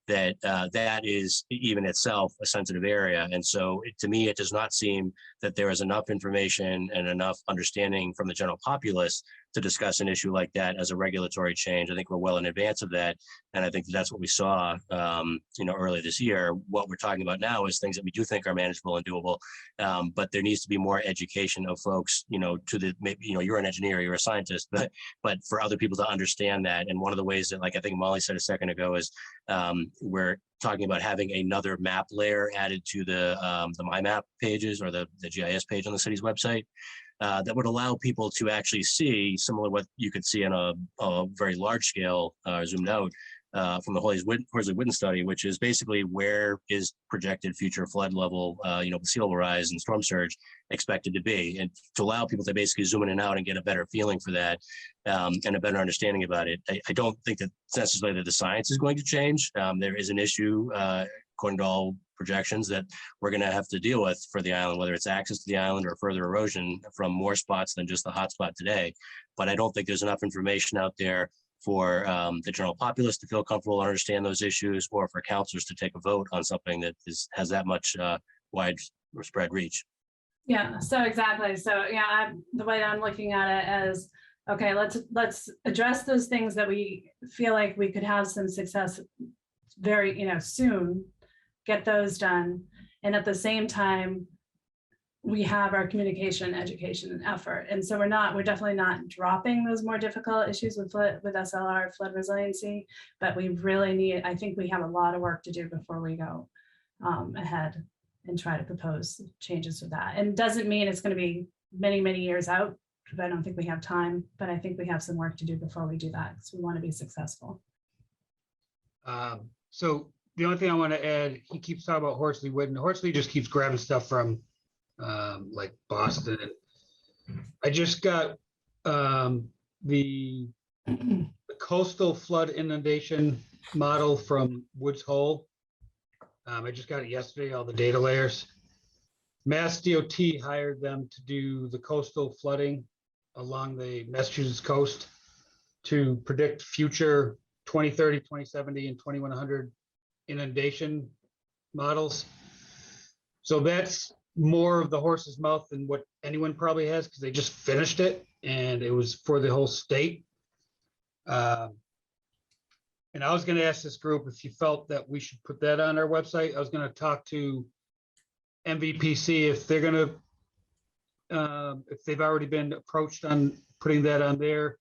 That is even itself a sensitive area. And so to me, it does not seem that there is enough information and enough understanding from the general populace to discuss an issue like that as a regulatory change. I think we're well in advance of that. And I think that's what we saw, earlier this year. What we're talking about now is things that we do think are manageable and doable. But there needs to be more education of folks, you're an engineer, you're a scientist, but for other people to understand that. And one of the ways that, like I think Molly said a second ago, is we're talking about having another map layer added to the MyMap pages or the GIS page on the city's website. That would allow people to actually see similar what you could see on a very large scale zoomed out from the Horsley Witten study, which is basically where is projected future flood level, sea level rise and storm surge expected to be, and to allow people to basically zoom in and out and get a better feeling for that and a better understanding about it. I don't think that necessarily that the science is going to change. There is an issue, according to all projections that we're going to have to deal with for the island, whether it's access to the island or further erosion from more spots than just the hotspot today. But I don't think there's enough information out there for the general populace to feel comfortable and understand those issues, or for councilors to take a vote on something that has that much widespread reach. Yeah, so exactly. So yeah, the way I'm looking at it is, okay, let's address those things that we feel like we could have some success very, soon, get those done. And at the same time, we have our communication, education, and effort. And so we're definitely not dropping those more difficult issues with SLR, flood resiliency, but we really I think we have a lot of work to do before we go ahead and try to propose changes to that. And doesn't mean it's going to be many, many years out, because I don't think we have time, but I think we have some work to do before we do that, because we want to be successful. So the only thing I want to add, he keeps talking about Horsley Wood, and Horsley just keeps grabbing stuff from like Boston. I just got the coastal flood inundation model from Woods Hole. I just got it yesterday, all the data layers. Mass DOT hired them to do the coastal flooding along the Massachusetts coast to predict future 2030, 2070, and 2100 inundation models. So that's more of the horse's mouth than what anyone probably has, because they just finished it and it was for the whole state. And I was going to ask this group if you felt that we should put that on our website. I was going to talk to MVPC if they're going to, if they've already been approached on putting that on their,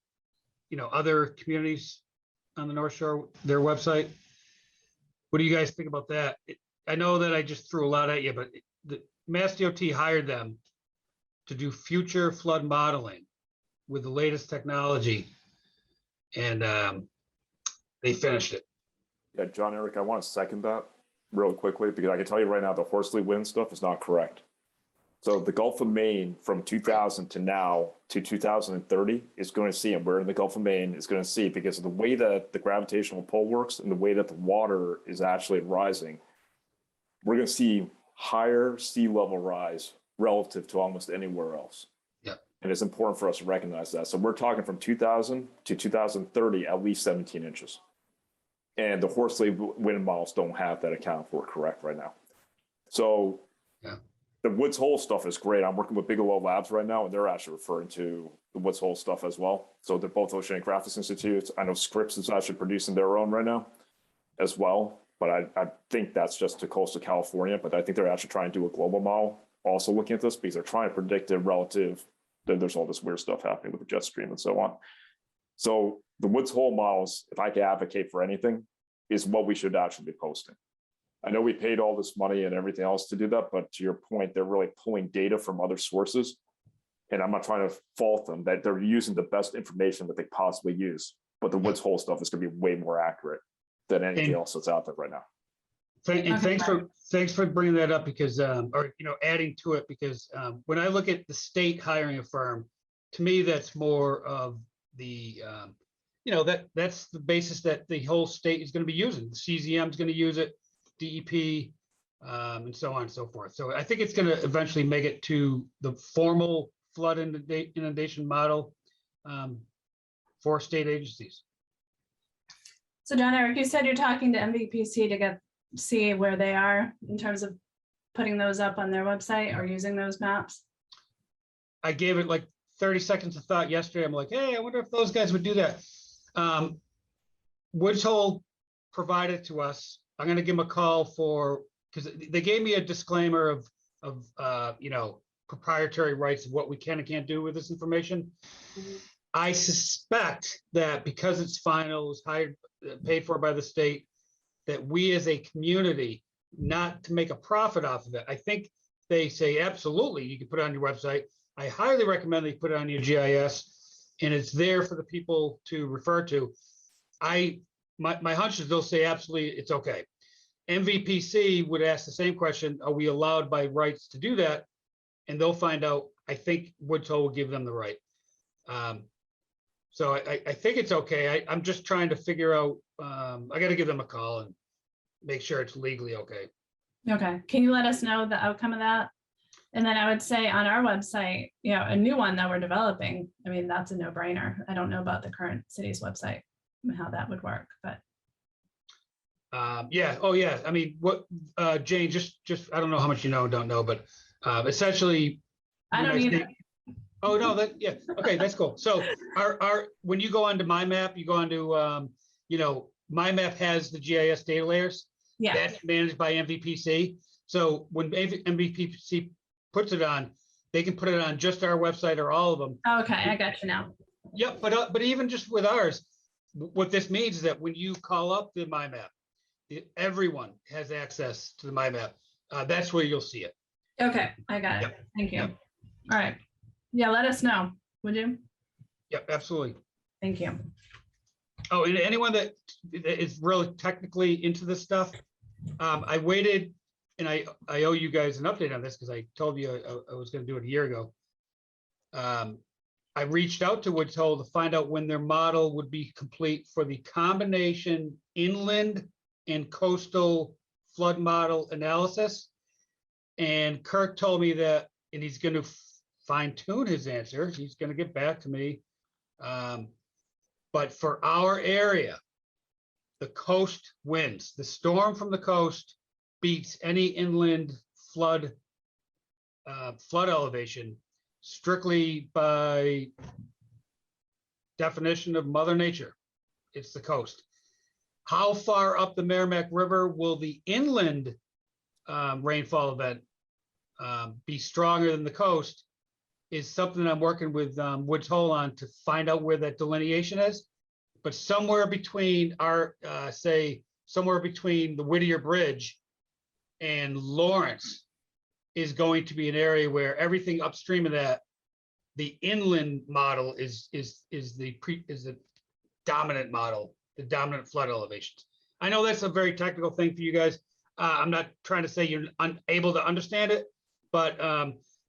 other communities on the North Shore, their website. What do you guys think about that? I know that I just threw a lot at you, but the Mass DOT hired them to do future flood modeling with the latest technology, and they finished it. Yeah, John, Eric, I want to second that real quickly, because I can tell you right now, the Horsley wind stuff is not correct. So the Gulf of Maine from 2000 to now to 2030 is going to see, and we're in the Gulf of Maine, is going to see, because of the way that the gravitational pull works and the way that the water is actually rising, we're going to see higher sea level rise relative to almost anywhere else. Yeah. And it's important for us to recognize that. So we're talking from 2000 to 2030, at least 17 inches. And the Horsley wind models don't have that account for correct right now. So yeah, the Woods Hole stuff is great. I'm working with Bigelow Labs right now, and they're actually referring to the Woods Hole stuff as well. So they're both Oceanic Graphics Institutes. I know Scripps is actually producing their own right now as well. But I think that's just to coastal California. But I think they're actually trying to do a global model, also looking at this, because they're trying to predict it relative. There's all this weird stuff happening with the jet stream and so on. So the Woods Hole models, if I could advocate for anything, is what we should actually be posting. I know we paid all this money and everything else to do that, but to your point, they're really pulling data from other sources. And I'm not trying to fault them, that they're using the best information that they possibly use. But the Woods Hole stuff is going to be way more accurate than anything else that's out there right now. Thanks for bringing that up, because adding to it, because when I look at the state hiring a firm, to me that's more of the that's the basis that the whole state is going to be using. The CZM is going to use it, DEP, and so on and so forth. So I think it's going to eventually make it to the formal flood inundation model for state agencies. So John, Eric, you said you're talking to MVPC to see where they are in terms of putting those up on their website or using those maps. I gave it like 30 seconds of thought yesterday. I'm like, hey, I wonder if those guys would do that. Woods Hole provided to us. I'm going to give them a call because they gave me a disclaimer of proprietary rights of what we can and can't do with this information. Mm-hmm. I suspect that because it's final, it's paid for by the state, that we as a community, not to make a profit off of it. I think they say, absolutely, you can put it on your website. I highly recommend that you put it on your GIS, and it's there for the people to refer to. My hunch is they'll say, absolutely, it's okay. MVPC would ask the same question, are we allowed by rights to do that? And they'll find out. I think Woods Hole will give them the right. So I think it's okay. I'm just trying to figure out, I got to give them a call and make sure it's legally okay. Okay, can you let us know the outcome of that? And then I would say on our website, you know, a new one that we're developing, I mean, that's a no-brainer. I don't know about the current city's website and how that would work, but Yeah, oh yeah, I mean, what, Jane, just, I don't know how much you know, don't know, but essentially. I when don't either. say- Oh, no, yeah, okay, that's cool. So when you go onto My Map, you go onto, you know, My Map has the GIS data layers. Yeah, That's managed by MVPC. So when MVPC puts it on, they can put it on just our website or all of them. okay, I got you now. Yep, but even just with ours, what this means is that when you call up the My Map, everyone has access to the My Map. That's where you'll see it. Okay, I got it. Yep. Thank you. Yep. All right. Yeah, let us know, would you? Yep, absolutely. Thank you. Oh, and anyone that is really technically into this stuff, I waited, and I owe you guys an update on this because I told you I was going to do it a year ago. I reached out to Woods Hole to find out when their model would be complete for the combination inland and coastal flood model analysis. And Kirk told me that, and he's going to fine tune his answer. He's going to get back to me. But for our area, the coast wins. The storm from the coast beats any inland flood elevation strictly by definition of Mother Nature. It's the coast. How far up the Merrimack River will the inland rainfall event be stronger than the coast is something I'm working with Woods Hole on to find out where that delineation is. But somewhere between our, somewhere between the Whittier Bridge and Lawrence is going to be an area where everything upstream of that, the inland model is the dominant model, the dominant flood elevations. I know that's a very technical thing for you guys. I'm not trying to say you're unable to understand it, but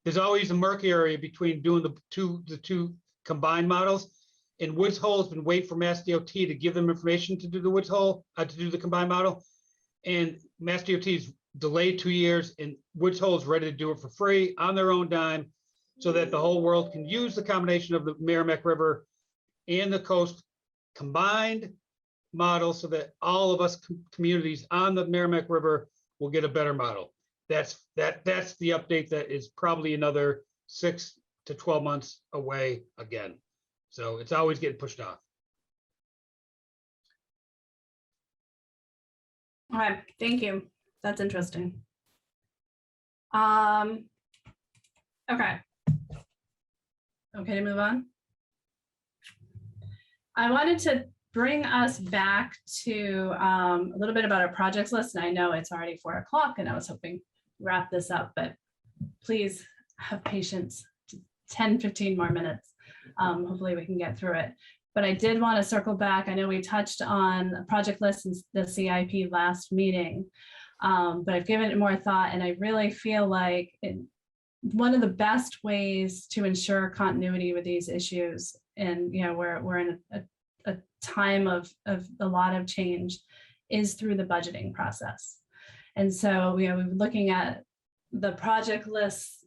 there's always a murky area between doing the two combined models. And Woods Hole has been waiting for Mass DOT to give them information to do the Woods Hole, to do the combined model. And Mass DOT is delayed 2 years, and Woods Hole is ready to do it for free on their own dime so that the whole world can use the combination of the Merrimack River and the coast combined model so that all of us communities on the Merrimack River will get a better model. That's the update that is probably another 6 to 12 months away again. So it's always getting pushed off. All right, thank you. That's interesting. Okay. Okay to move on. I wanted to bring us back to a little bit about our projects list. And I know it's already 4 o'clock and I was hoping to wrap this up, but please have patience, 10, 15 more minutes. Hopefully we can get through it. But I did want to circle back. I know we touched on a project list in the CIP last meeting, but I've given it more thought, and I really feel like one of the best ways to ensure continuity with these issues, and you know, we're in a time of a lot of change, is through the budgeting process. And so, you know, we're looking at the project lists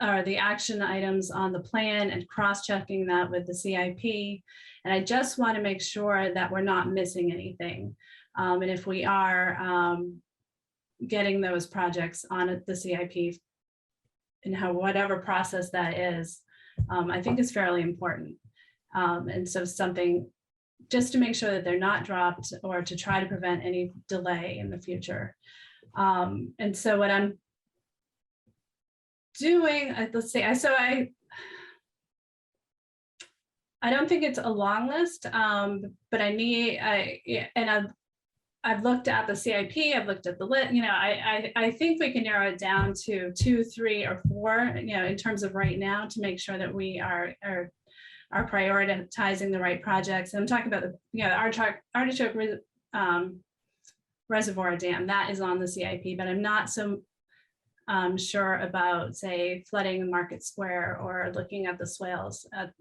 or the action items on the plan and cross-checking that with the CIP. And I just want to make sure that we're not missing anything. And if we are getting those projects on the CIP and whatever process that is, I think is fairly important. And so something just to make sure that they're not dropped or to try to prevent any delay in the future. And so what I'm doing, let's see, I don't think it's a long list, but I've looked at the CIP, I've looked at the lit, you know, I think we can narrow it down to 2, 3, or 4, you know, in terms of right now, to make sure that we are prioritizing the right projects. I'm talking about the, you know, Artichoke Reservoir Dam, that is on the CIP, but I'm not so sure about, say, flooding the Market Square or looking at the swales at,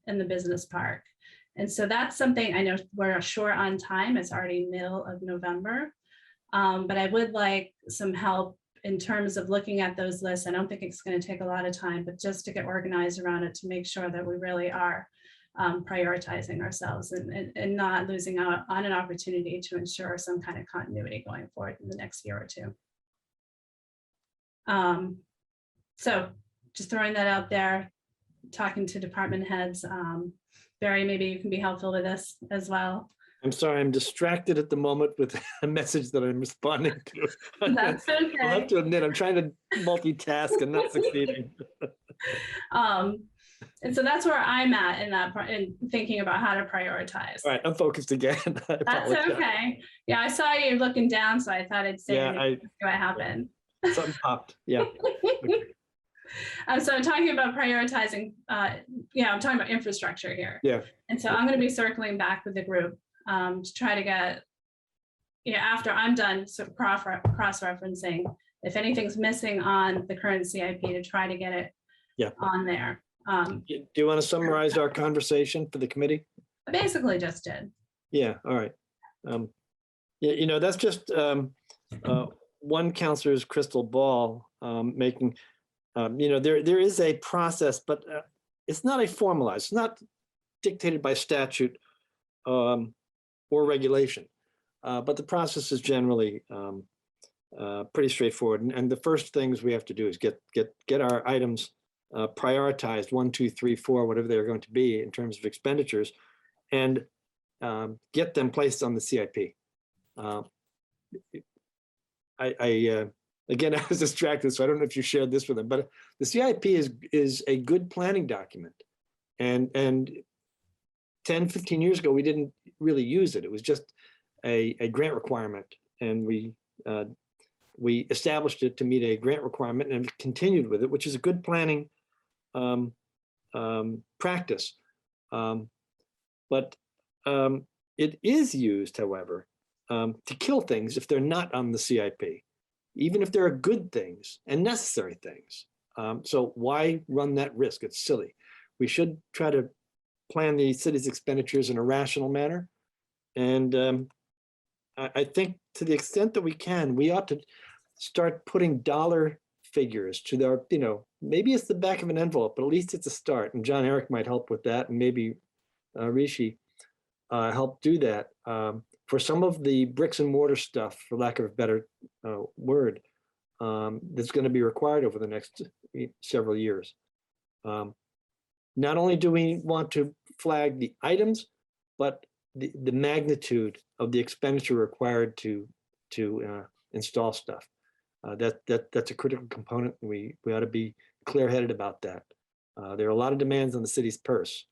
in the business park. And so that's something I know we're short on time. It's already middle of November. But I would like some help in terms of looking at those lists. I don't think it's going to take a lot of time, but just to get organized around it to make sure that we really are prioritizing ourselves and not losing out on an opportunity to ensure some kind of continuity going forward in the next year or two. So just throwing that out there, talking to department heads. Barry, maybe you can be helpful with this as well. I'm sorry, I'm distracted at the moment with a message that I'm responding to. That's I'll have okay. to admit, I'm trying to multitask and not succeeding. And so that's where I'm at in that part, in thinking about how to prioritize. All right, I'm focused again. I That's apologize. okay. Yeah, I saw you looking down, so I thought I'd say Yeah, what happened. something popped. Yeah. So I'm talking about prioritizing, yeah, I'm talking about infrastructure here. Yeah. And so I'm going to be circling back with the group to try to get, yeah, after I'm done sort of cross-referencing, if anything's missing on the current CIP, to try to get it on there. Do you want to summarize our conversation for the committee? I basically just did. Yeah, all right. That's just one counselor's crystal ball making, there is a process, but it's not a formalized, it's not dictated by statute or regulation, but the process is generally pretty straightforward. And the first things we have to do is get our items prioritized, 1, 2, 3, 4, whatever they're going to be in terms of expenditures, and get them placed on the CIP. Again, I was distracted, so I don't know if you shared this with them, but the CIP is a good planning document. And 10, 15 years ago, we didn't really use it. It was just a grant requirement. And we established it to meet a grant requirement and continued with it, which is a good planning practice. But it is used, however, to kill things if they're not on the CIP, even if there are good things and necessary things. So why run that risk? It's silly. We should try to plan the city's expenditures in a rational manner. And I think to the extent that we can, we ought to start putting dollar figures to their, maybe it's the back of an envelope, but at least it's a start. And John Eric might help with that, and maybe Rishi help do that. For some of the bricks and mortar stuff, for lack of a better word, that's going to be required over the next several years. Not only do we want to flag the items, but the magnitude of the expenditure required to install stuff. That's a critical component. We ought to be clear-headed about that. There are a lot of demands on the city's purse.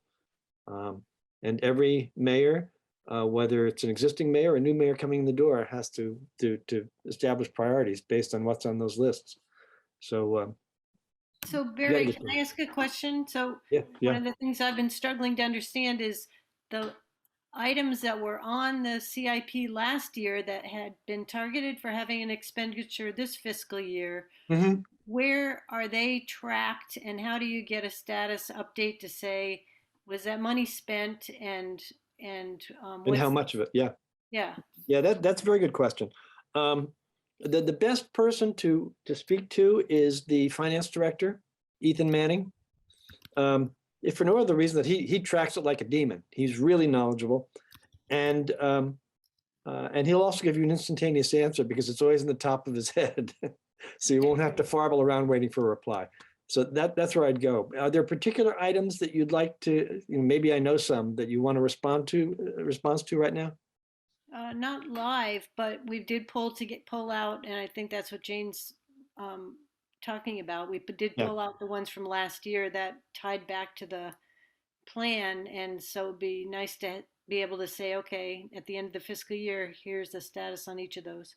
And every mayor, whether it's an existing mayor or a new mayor coming in the door, has to establish priorities based on what's on those lists. So Barry, can I ask a question? So one of the things I've been struggling to understand is the items that were on the CIP last year that had been targeted for having an expenditure this fiscal year. Mm-hmm. Where are they tracked, and how do you get a status update to say, was that money spent and how much of it? Yeah, that's a very good question. The best person to speak to is the finance director, Ethan Manning. If for no other reason that he tracks it like a demon. He's really knowledgeable, and he'll also give you an instantaneous answer because it's always in the top of his head, so you won't have to farble around waiting for a reply. So that's where I'd go. Are there particular items that you'd like to, maybe I know some that you want to response to right now? Not live, but we did pull out, and I think that's what Jane's talking about. We did pull out the ones from last year that tied back to the plan, and so it'd be nice to be able to say, okay, at the end of the fiscal year, here's the status on each of those.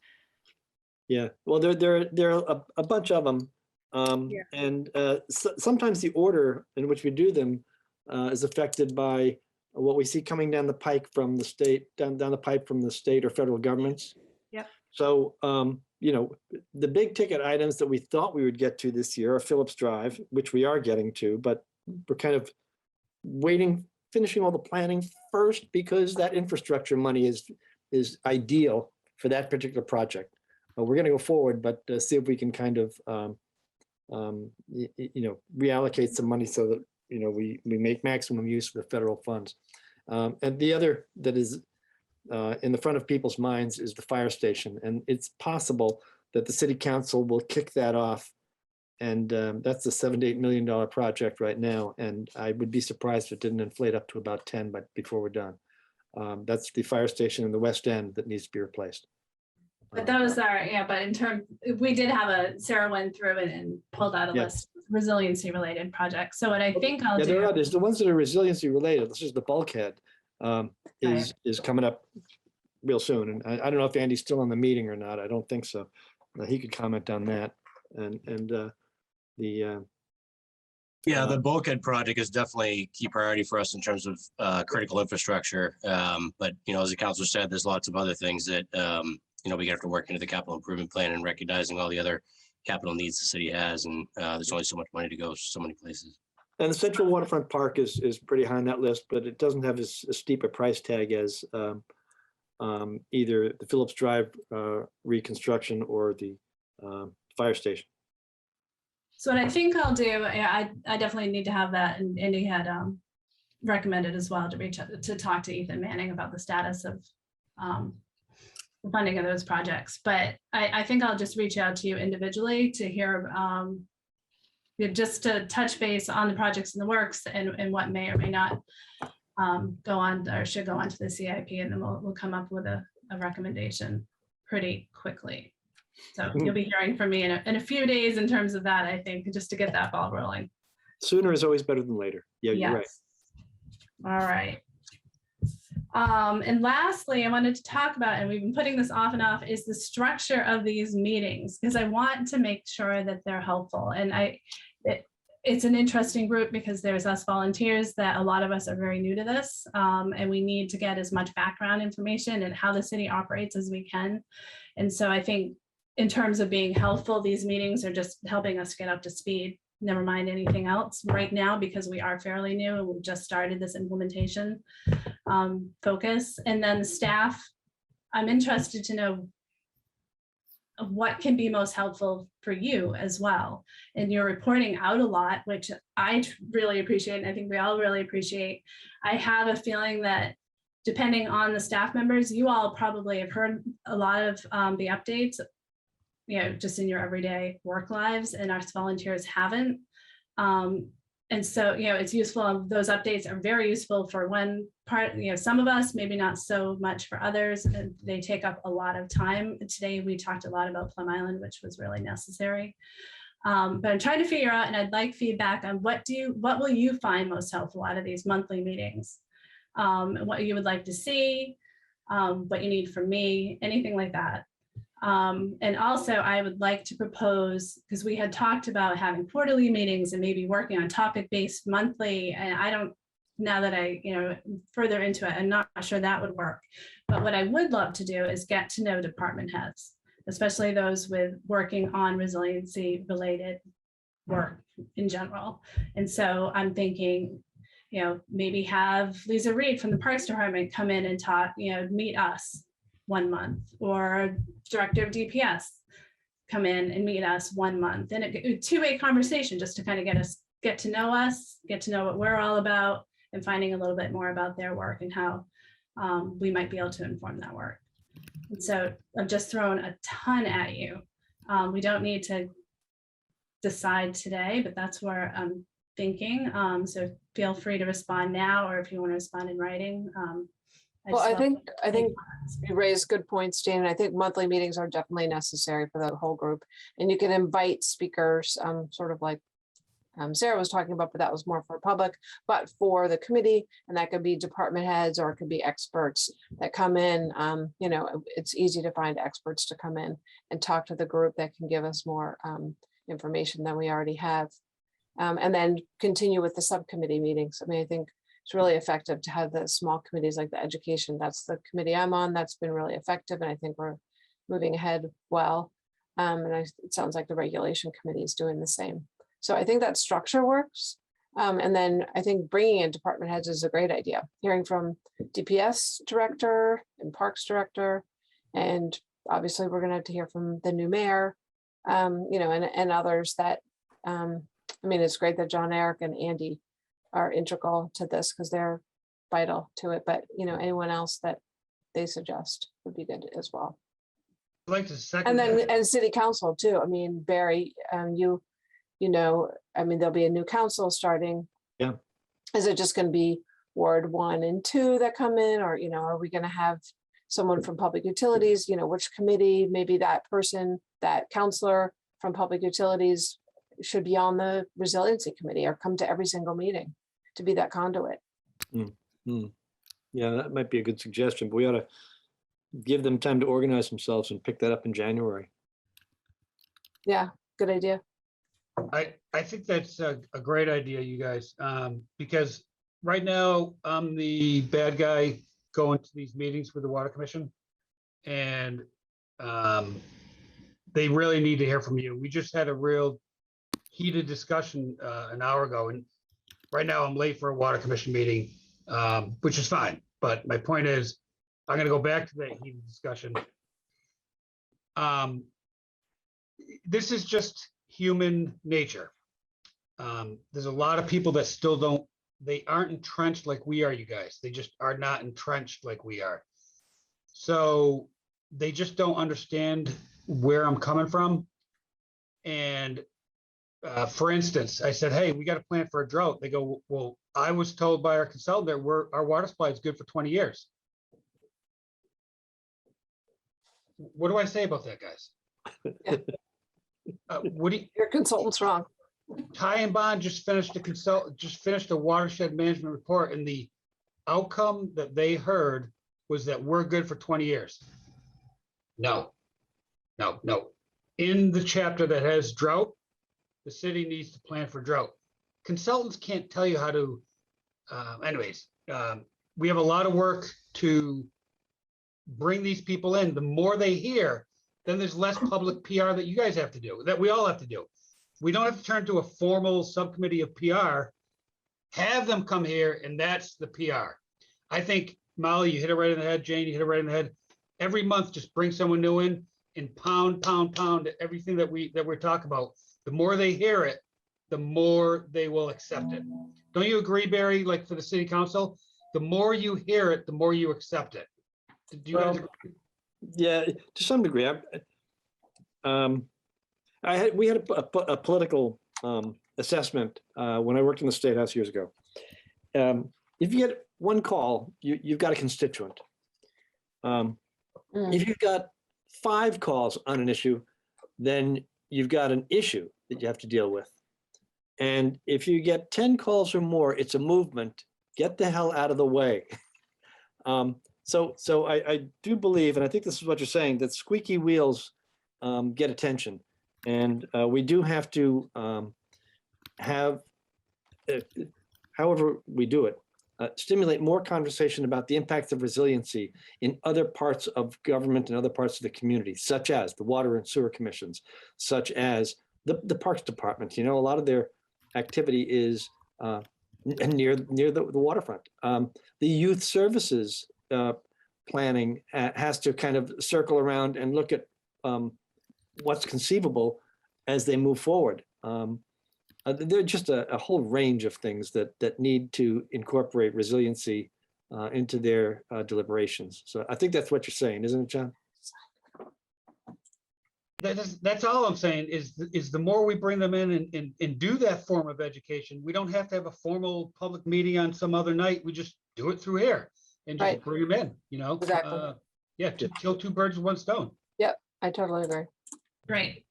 Yeah, well, there are a bunch of them. And sometimes the order in which we do them is affected by what we see coming down the pike from the state, down the pipe from the state or federal governments. Yep. So, the big ticket items that we thought we would get to this year are Phillips Drive, which we are getting to, but we're kind of finishing all the planning first because that infrastructure money is ideal for that particular project. We're going to go forward, but see if we can kind of, reallocate some money so that, we make maximum use of the federal funds. And the other that is in the front of people's minds is the fire station. And it's possible that the city council will kick that off. And that's a $7 to $8 million project right now. And I would be surprised if it didn't inflate up to about 10, but before we're done. That's the fire station in the West End that needs to be replaced. But that was but in terms, we did have Sarah went through it and pulled out a Yeah. list of resiliency related projects. So what I think I'll Yeah, there are do. others. The ones that are resiliency related, this is the bulkhead, is coming up real soon. And I don't know if Andy's still in the meeting or not. I don't think so. He could comment on that. And Yeah, the bulkhead project is definitely a key priority for us in terms of critical infrastructure. But, as the councilor said, there's lots of other things that, we have to work into the capital improvement plan and recognizing all the other capital needs the city has. And there's only so much money to go so many places. And the Central Waterfront Park is pretty high on that list, but it doesn't have as steep a price tag as either the Phillips Drive reconstruction or the fire station. So what I think I'll do, I definitely need to have that, and Andy had recommended as well to reach out to talk to Ethan Manning about the status of the funding of those projects. But I think I'll just reach out to you individually to hear, just to touch base on the projects in the works and what may or may not go on or should go on to the CIP, and then we'll come up with a recommendation pretty quickly. So you'll be hearing from me in a few days in terms of that, I think, just to get that ball rolling. Sooner is always better than later. Yeah, you're right. All right. And lastly, I wanted to talk about, and we've been putting this off and off, is the structure of these meetings, because I want to make sure that they're helpful. And it's an interesting group because there's us volunteers that a lot of us are very new to this, and we need to get as much background information and how the city operates as we can. And so I think in terms of being helpful, these meetings are just helping us get up to speed, never mind anything else right now, because we are fairly new and we just started this implementation focus. And then the staff, I'm interested to know what can be most helpful for you as well. And you're reporting out a lot, which I really appreciate, and I think we all really appreciate. I have a feeling that depending on the staff members, you all probably have heard a lot of the updates, just in your everyday work lives, and us volunteers haven't. And so, it's useful. Those updates are very useful for one part, some of us, maybe not so much for others, and they take up a lot of time. Today, we talked a lot about Plum Island, which was really necessary. But I'm trying to figure out, and I'd like feedback on what will you find most helpful out of these monthly meetings? And what you would like to see, what you need from me, anything like that. And also I would like to propose, because we had talked about having quarterly meetings and maybe working on topic-based monthly, and now that I, further into it, I'm not sure that would work. But what I would love to do is get to know department heads, especially those with working on resiliency related work in general. And so I'm thinking, maybe have Lisa Reed from the Parks Department come in and talk, meet us 1 month, or director of DPS come in and meet us 1 month, and a two-way conversation just to kind of get to know us, get to know what we're all about, and finding a little bit more about their work and how we might be able to inform that work. And so I've just thrown a ton at you. We don't need to decide today, but that's where I'm thinking. So feel free to respond now, or if you want to respond in writing. Well, I think you raised good points, Jane. I think monthly meetings are definitely necessary for the whole group. And you can invite speakers, sort of like Sarah was talking about, but that was more for public, but for the committee, and that could be department heads, or it could be experts that come in. It's easy to find experts to come in and talk to the group that can give us more information than we already have. And then continue with the subcommittee meetings. I mean, I think it's really effective to have the small committees like the education. That's the committee I'm on. That's been really effective. And I think we're moving ahead well. It sounds like the regulation committee is doing the same. So I think that structure works. And then I think bringing in department heads is a great idea. Hearing from DPS director and parks director and obviously we're gonna have to hear from the new mayor, you know, and others that, I mean, it's great that John, Eric and Andy are integral to this because they're vital to it, but you know, anyone else that they suggest would be good as well. I'd like to second. And then, that. and city council too. I mean, Barry, you know, I mean, there'll be a new council starting. Yeah. Is it just gonna be Ward 1 and 2 that come in, or, you know, are we gonna have someone from public utilities, you know, which committee, maybe that person, that counselor from public utilities should be on the resiliency committee or come to every single meeting to be that conduit. Yeah, that might be a good suggestion, but we ought to give them time to organize themselves and pick that up in January. Yeah, good idea. I think that's a great idea, you guys, because right now I'm the bad guy going to these meetings with the Water Commission. And they really need to hear from you. We just had a real heated discussion an hour ago, and right now I'm late for a Water Commission meeting, which is fine. But my point is, I'm gonna go back to that heated discussion. This is just human nature. There's a lot of people that still they aren't entrenched like we are, you guys. They just are not entrenched like we are. So they just don't understand where I'm coming from. And for instance, I said, hey, we got a plan for a drought. They go, well, I was told by our consultant that our water supply is good for 20 years. What do I say about that, guys? What do you, Your consultant's wrong. Ty and Bond just finished a watershed management report, and the outcome that they heard was that we're good for 20 years. No. In the chapter that has drought, the city needs to plan for drought. Consultants can't tell you how to, we have a lot of work to bring these people in. The more they hear, then there's less public PR that you guys have to do, that we all have to do. We don't have to turn to a formal subcommittee of PR, have them come here, and that's the PR. I think, Molly, you hit it right in the head. Jane, you hit it right in the head. Every month, just bring someone new in and pound everything that we're talking about. The more they hear it, the more they will accept it. Don't you agree, Barry? Like for the city council, the more you hear it, the more you accept it. Do you guys agree? Yeah, to some degree. We had a political assessment when I worked in the State House years ago. If you get one call, you've got a constituent. If you've got 5 calls on an issue, then you've got an issue that you have to deal with. And if you get 10 calls or more, it's a movement. Get the hell out of the way. So I do believe, and I think this is what you're saying, that squeaky wheels get attention. And we do have to have, however we do it, stimulate more conversation about the impacts of resiliency in other parts of government and other parts of the community, such as the water and sewer commissions, such as the parks department. You know, a lot of their activity is near the waterfront. The youth services planning has to kind of circle around and look at what's conceivable as they move forward. There are just a whole range of things that need to incorporate resiliency into their deliberations. So I think that's what you're saying, isn't it, John? That's all I'm saying is the more we bring them in and do that form of education, we don't have to have a formal public meeting on some other night. We just do it through here and just bring them in, you know? Exactly. Yeah, kill 2 birds with 1 stone. Yep, I totally agree. Great.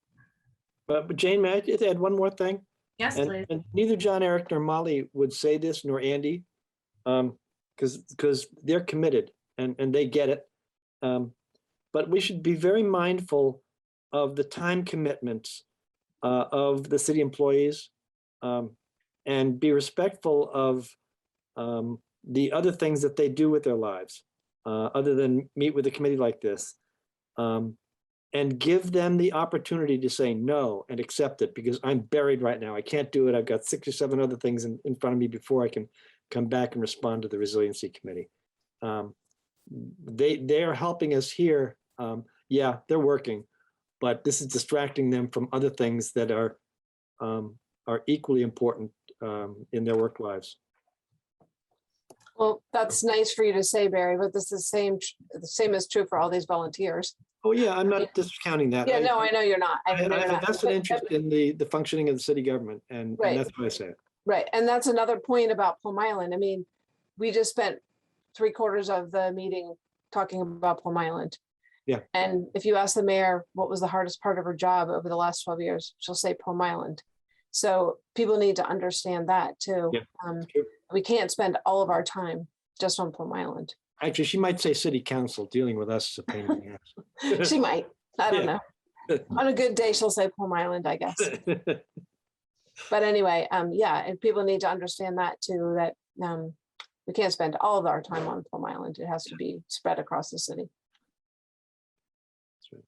But Jane, may I just add one more thing? Yes, please. And neither John, Eric, nor Molly would say this, nor Andy, because they're committed and they get it. But we should be very mindful of the time commitments of the city employees and be respectful of the other things that they do with their lives, other than meet with a committee like this. And give them the opportunity to say no and accept it, because I'm buried right now. I can't do it. I've got 6 or 7 other things in front of me before I can come back and respond to the Resiliency Committee. They are helping us here yeah, they're working, but this is distracting them from other things that are equally important in their work lives. Well, that's nice for you to say, Barry, but this is the same is true for all these volunteers. Oh, yeah, I'm not discounting that. Yeah, no, I know you're not. I know you're have a not. vested interest in the functioning of the city government, and Right. that's what I say. Right, and that's another point about Plum Island. I mean, we just spent 3/4 of the meeting talking about Plum Island. Yeah. And if you ask the mayor, what was the hardest part of her job over the last 12 years, she'll say Plum Island. So people need to understand that too. Yeah, true. We can't spend all of our time just on Plum Island. Actually, she might say city council. Dealing with us is a pain in the ass. She might, I don't Yeah. know. On a good day, she'll say Plum Island, I guess. But anyway, yeah, and people need to understand that too, that we can't spend all of our time on Plum Island. It has to be spread across the city. That's right.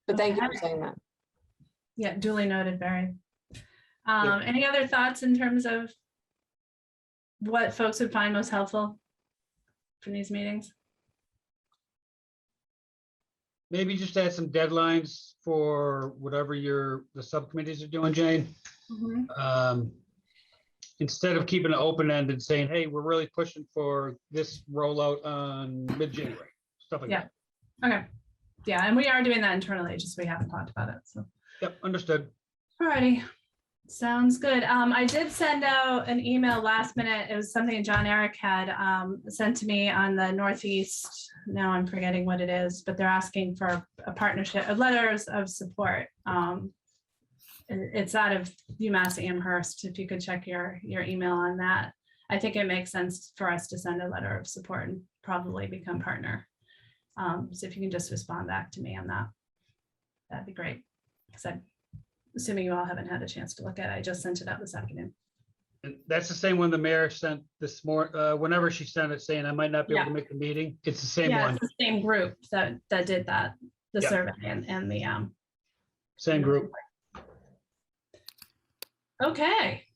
But thank you Okay. for saying that. Yeah, duly noted, Barry. Any other thoughts in terms of what folks would find most helpful from these meetings? Maybe just add some deadlines for whatever the subcommittees are doing, Jane. Instead of keeping it open-ended, saying, hey, we're really pushing for this rollout on mid-January, stuff like Yeah. that. Okay. Yeah, and we are doing that internally, just we haven't talked about it, so. Yep, understood. Alrighty, sounds good. I did send out an email last minute. It was something John Eric had sent to me on the Northeast. Now I'm forgetting what it is, but they're asking for a partnership, letters of support. It's out of UMass Amherst. If you could check your email on that. I think it makes sense for us to send a letter of support and probably become partner. So if you can just respond back to me on that, that'd be great. Because I'm assuming you all haven't had a chance to look at it. I just sent it out this afternoon. And that's the same one the mayor sent this morning, whenever she sent it saying I might not be able to make the meeting. It's the same Yeah, one, it's the same group that did that, the Yeah. survey and the same group. Okay.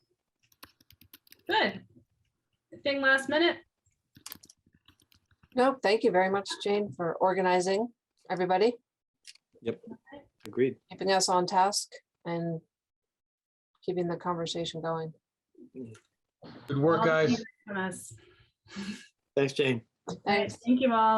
Good. Thing last minute. No, thank you very much, Jane, for organizing everybody, Yep, agreed. keeping us on task and keeping the conversation going. Good work, All guys. feedback from us. Thanks, Jane. All right, thank you all.